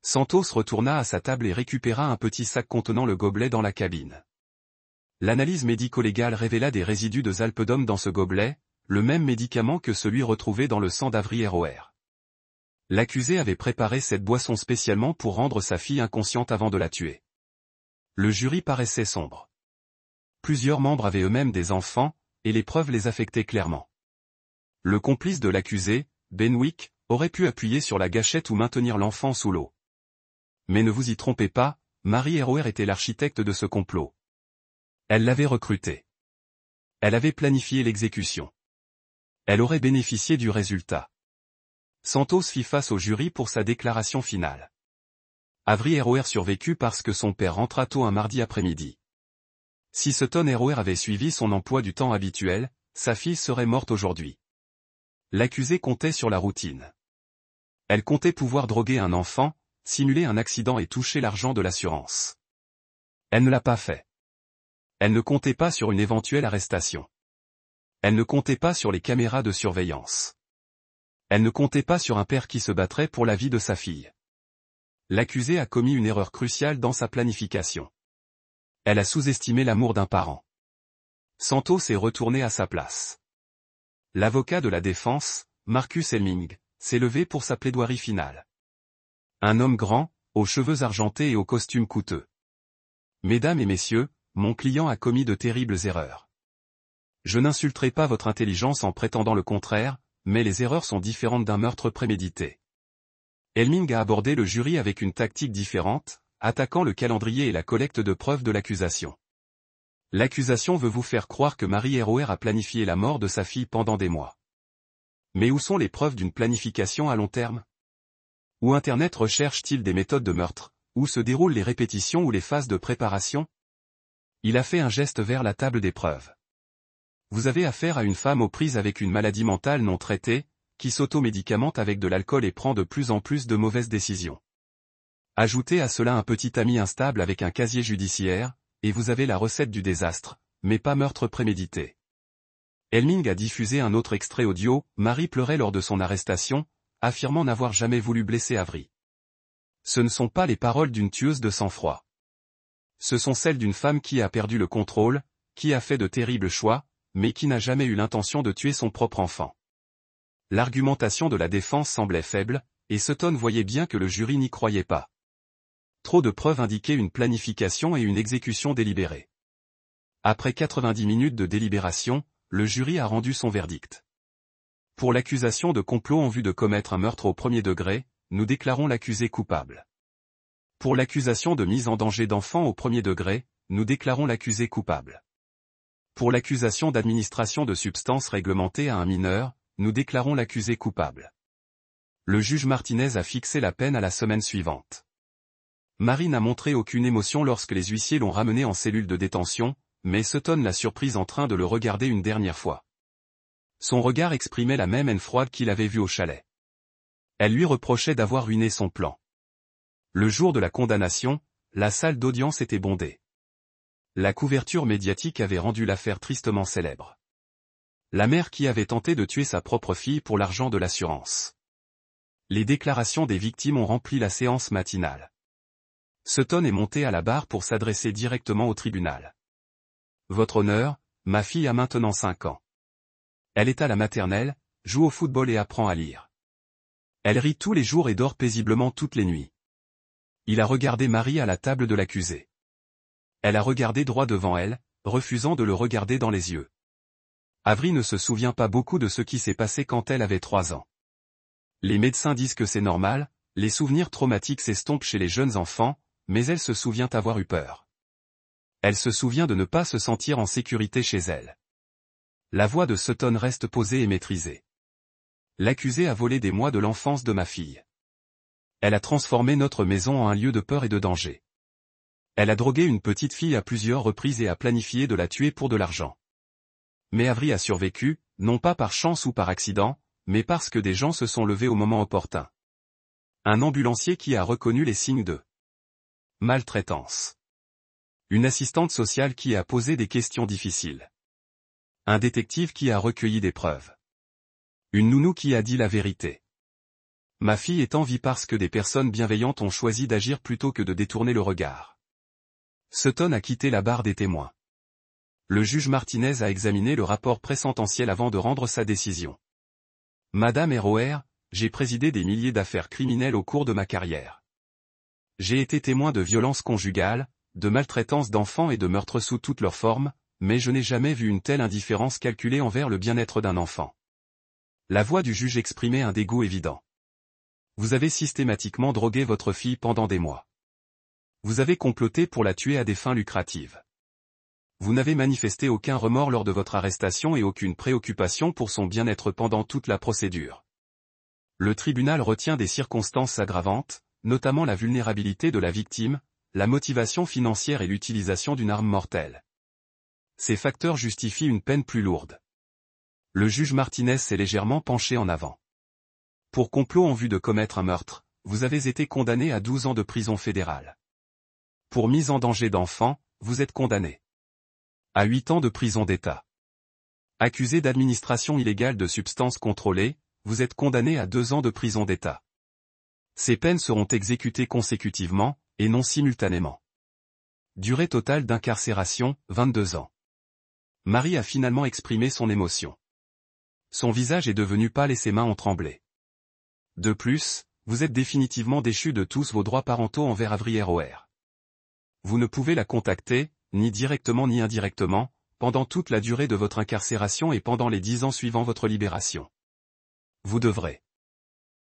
Santos retourna à sa table et récupéra un petit sac contenant le gobelet dans la cabine. L'analyse médico-légale révéla des résidus de zolpidem dans ce gobelet, le même médicament que celui retrouvé dans le sang d'Avery ROR. L'accusé avait préparé cette boisson spécialement pour rendre sa fille inconsciente avant de la tuer. Le jury paraissait sombre. Plusieurs membres avaient eux-mêmes des enfants, et les preuves les affectaient clairement. Le complice de l'accusé, Benwick, aurait pu appuyer sur la gâchette ou maintenir l'enfant sous l'eau. Mais ne vous y trompez pas, Marie ROR était l'architecte de ce complot. Elle l'avait recruté. Elle avait planifié l'exécution. Elle aurait bénéficié du résultat. Santos fit face au jury pour sa déclaration finale. Avery ROR survécut parce que son père rentra tôt un mardi après-midi. Si Sutton ROR avait suivi son emploi du temps habituel, sa fille serait morte aujourd'hui. L'accusé comptait sur la routine. Elle comptait pouvoir droguer un enfant, simuler un accident et toucher l'argent de l'assurance. Elle ne l'a pas fait. Elle ne comptait pas sur une éventuelle arrestation. Elle ne comptait pas sur les caméras de surveillance. Elle ne comptait pas sur un père qui se battrait pour la vie de sa fille. L'accusé a commis une erreur cruciale dans sa planification. Elle a sous-estimé l'amour d'un parent. Santos est retourné à sa place. L'avocat de la défense, Marcus Helming, s'est levé pour sa plaidoirie finale. Un homme grand, aux cheveux argentés et au costume coûteux. Mesdames et messieurs, mon client a commis de terribles erreurs. Je n'insulterai pas votre intelligence en prétendant le contraire, mais les erreurs sont différentes d'un meurtre prémédité. Helming a abordé le jury avec une tactique différente, attaquant le calendrier et la collecte de preuves de l'accusation. L'accusation veut vous faire croire que Marie ROR a planifié la mort de sa fille pendant des mois. Mais où sont les preuves d'une planification à long terme? Où Internet recherche-t-il des méthodes de meurtre? Où se déroulent les répétitions ou les phases de préparation? Il a fait un geste vers la table des preuves. Vous avez affaire à une femme aux prises avec une maladie mentale non traitée, qui s'automédicamente avec de l'alcool et prend de plus en plus de mauvaises décisions. Ajoutez à cela un petit ami instable avec un casier judiciaire, et vous avez la recette du désastre, mais pas meurtre prémédité. Helming a diffusé un autre extrait audio, Marie pleurait lors de son arrestation, affirmant n'avoir jamais voulu blesser Avery. Ce ne sont pas les paroles d'une tueuse de sang-froid. Ce sont celles d'une femme qui a perdu le contrôle, qui a fait de terribles choix, mais qui n'a jamais eu l'intention de tuer son propre enfant. L'argumentation de la défense semblait faible, et Sutton voyait bien que le jury n'y croyait pas. Trop de preuves indiquaient une planification et une exécution délibérée. Après 90 minutes de délibération, le jury a rendu son verdict. Pour l'accusation de complot en vue de commettre un meurtre au premier degré, nous déclarons l'accusé coupable. Pour l'accusation de mise en danger d'enfant au premier degré, nous déclarons l'accusé coupable. Pour l'accusation d'administration de substances réglementées à un mineur, nous déclarons l'accusé coupable. Le juge Martinez a fixé la peine à la semaine suivante. Marie n'a montré aucune émotion lorsque les huissiers l'ont ramené en cellule de détention, mais Sutton l'a surprise en train de le regarder une dernière fois. Son regard exprimait la même haine froide qu'il avait vue au chalet. Elle lui reprochait d'avoir ruiné son plan. Le jour de la condamnation, la salle d'audience était bondée. La couverture médiatique avait rendu l'affaire tristement célèbre. La mère qui avait tenté de tuer sa propre fille pour l'argent de l'assurance. Les déclarations des victimes ont rempli la séance matinale. Sutton est monté à la barre pour s'adresser directement au tribunal. Votre honneur, ma fille a maintenant 5 ans. Elle est à la maternelle, joue au football et apprend à lire. Elle rit tous les jours et dort paisiblement toutes les nuits. Il a regardé Marie à la table de l'accusé. Elle a regardé droit devant elle, refusant de le regarder dans les yeux. Avery ne se souvient pas beaucoup de ce qui s'est passé quand elle avait 3 ans. Les médecins disent que c'est normal, les souvenirs traumatiques s'estompent chez les jeunes enfants, mais elle se souvient avoir eu peur. Elle se souvient de ne pas se sentir en sécurité chez elle. La voix de Sutton reste posée et maîtrisée. L'accusé a volé des mois de l'enfance de ma fille. Elle a transformé notre maison en un lieu de peur et de danger. Elle a drogué une petite fille à plusieurs reprises et a planifié de la tuer pour de l'argent. Mais Avery a survécu, non pas par chance ou par accident, mais parce que des gens se sont levés au moment opportun. Un ambulancier qui a reconnu les signes de maltraitance. Une assistante sociale qui a posé des questions difficiles. Un détective qui a recueilli des preuves. Une nounou qui a dit la vérité. Ma fille est en vie parce que des personnes bienveillantes ont choisi d'agir plutôt que de détourner le regard. Sutton a quitté la barre des témoins. Le juge Martinez a examiné le rapport présententiel avant de rendre sa décision. Madame Roer, j'ai présidé des milliers d'affaires criminelles au cours de ma carrière. J'ai été témoin de violences conjugales, de maltraitance d'enfants et de meurtres sous toutes leurs formes, mais je n'ai jamais vu une telle indifférence calculée envers le bien-être d'un enfant. La voix du juge exprimait un dégoût évident. Vous avez systématiquement drogué votre fille pendant des mois. Vous avez comploté pour la tuer à des fins lucratives. Vous n'avez manifesté aucun remords lors de votre arrestation et aucune préoccupation pour son bien-être pendant toute la procédure. Le tribunal retient des circonstances aggravantes, notamment la vulnérabilité de la victime, la motivation financière et l'utilisation d'une arme mortelle. Ces facteurs justifient une peine plus lourde. Le juge Martinez s'est légèrement penché en avant. Pour complot en vue de commettre un meurtre, vous avez été condamné à 12 ans de prison fédérale. Pour mise en danger d'enfant, vous êtes condamné à 8 ans de prison d'État. Accusé d'administration illégale de substances contrôlées, vous êtes condamné à 2 ans de prison d'État. Ces peines seront exécutées consécutivement, et non simultanément. Durée totale d'incarcération, 22 ans. Marie a finalement exprimé son émotion. Son visage est devenu pâle et ses mains ont tremblé. De plus, vous êtes définitivement déchu de tous vos droits parentaux envers Avery Roer. Vous ne pouvez la contacter, ni directement ni indirectement, pendant toute la durée de votre incarcération et pendant les 10 ans suivant votre libération. Vous devrez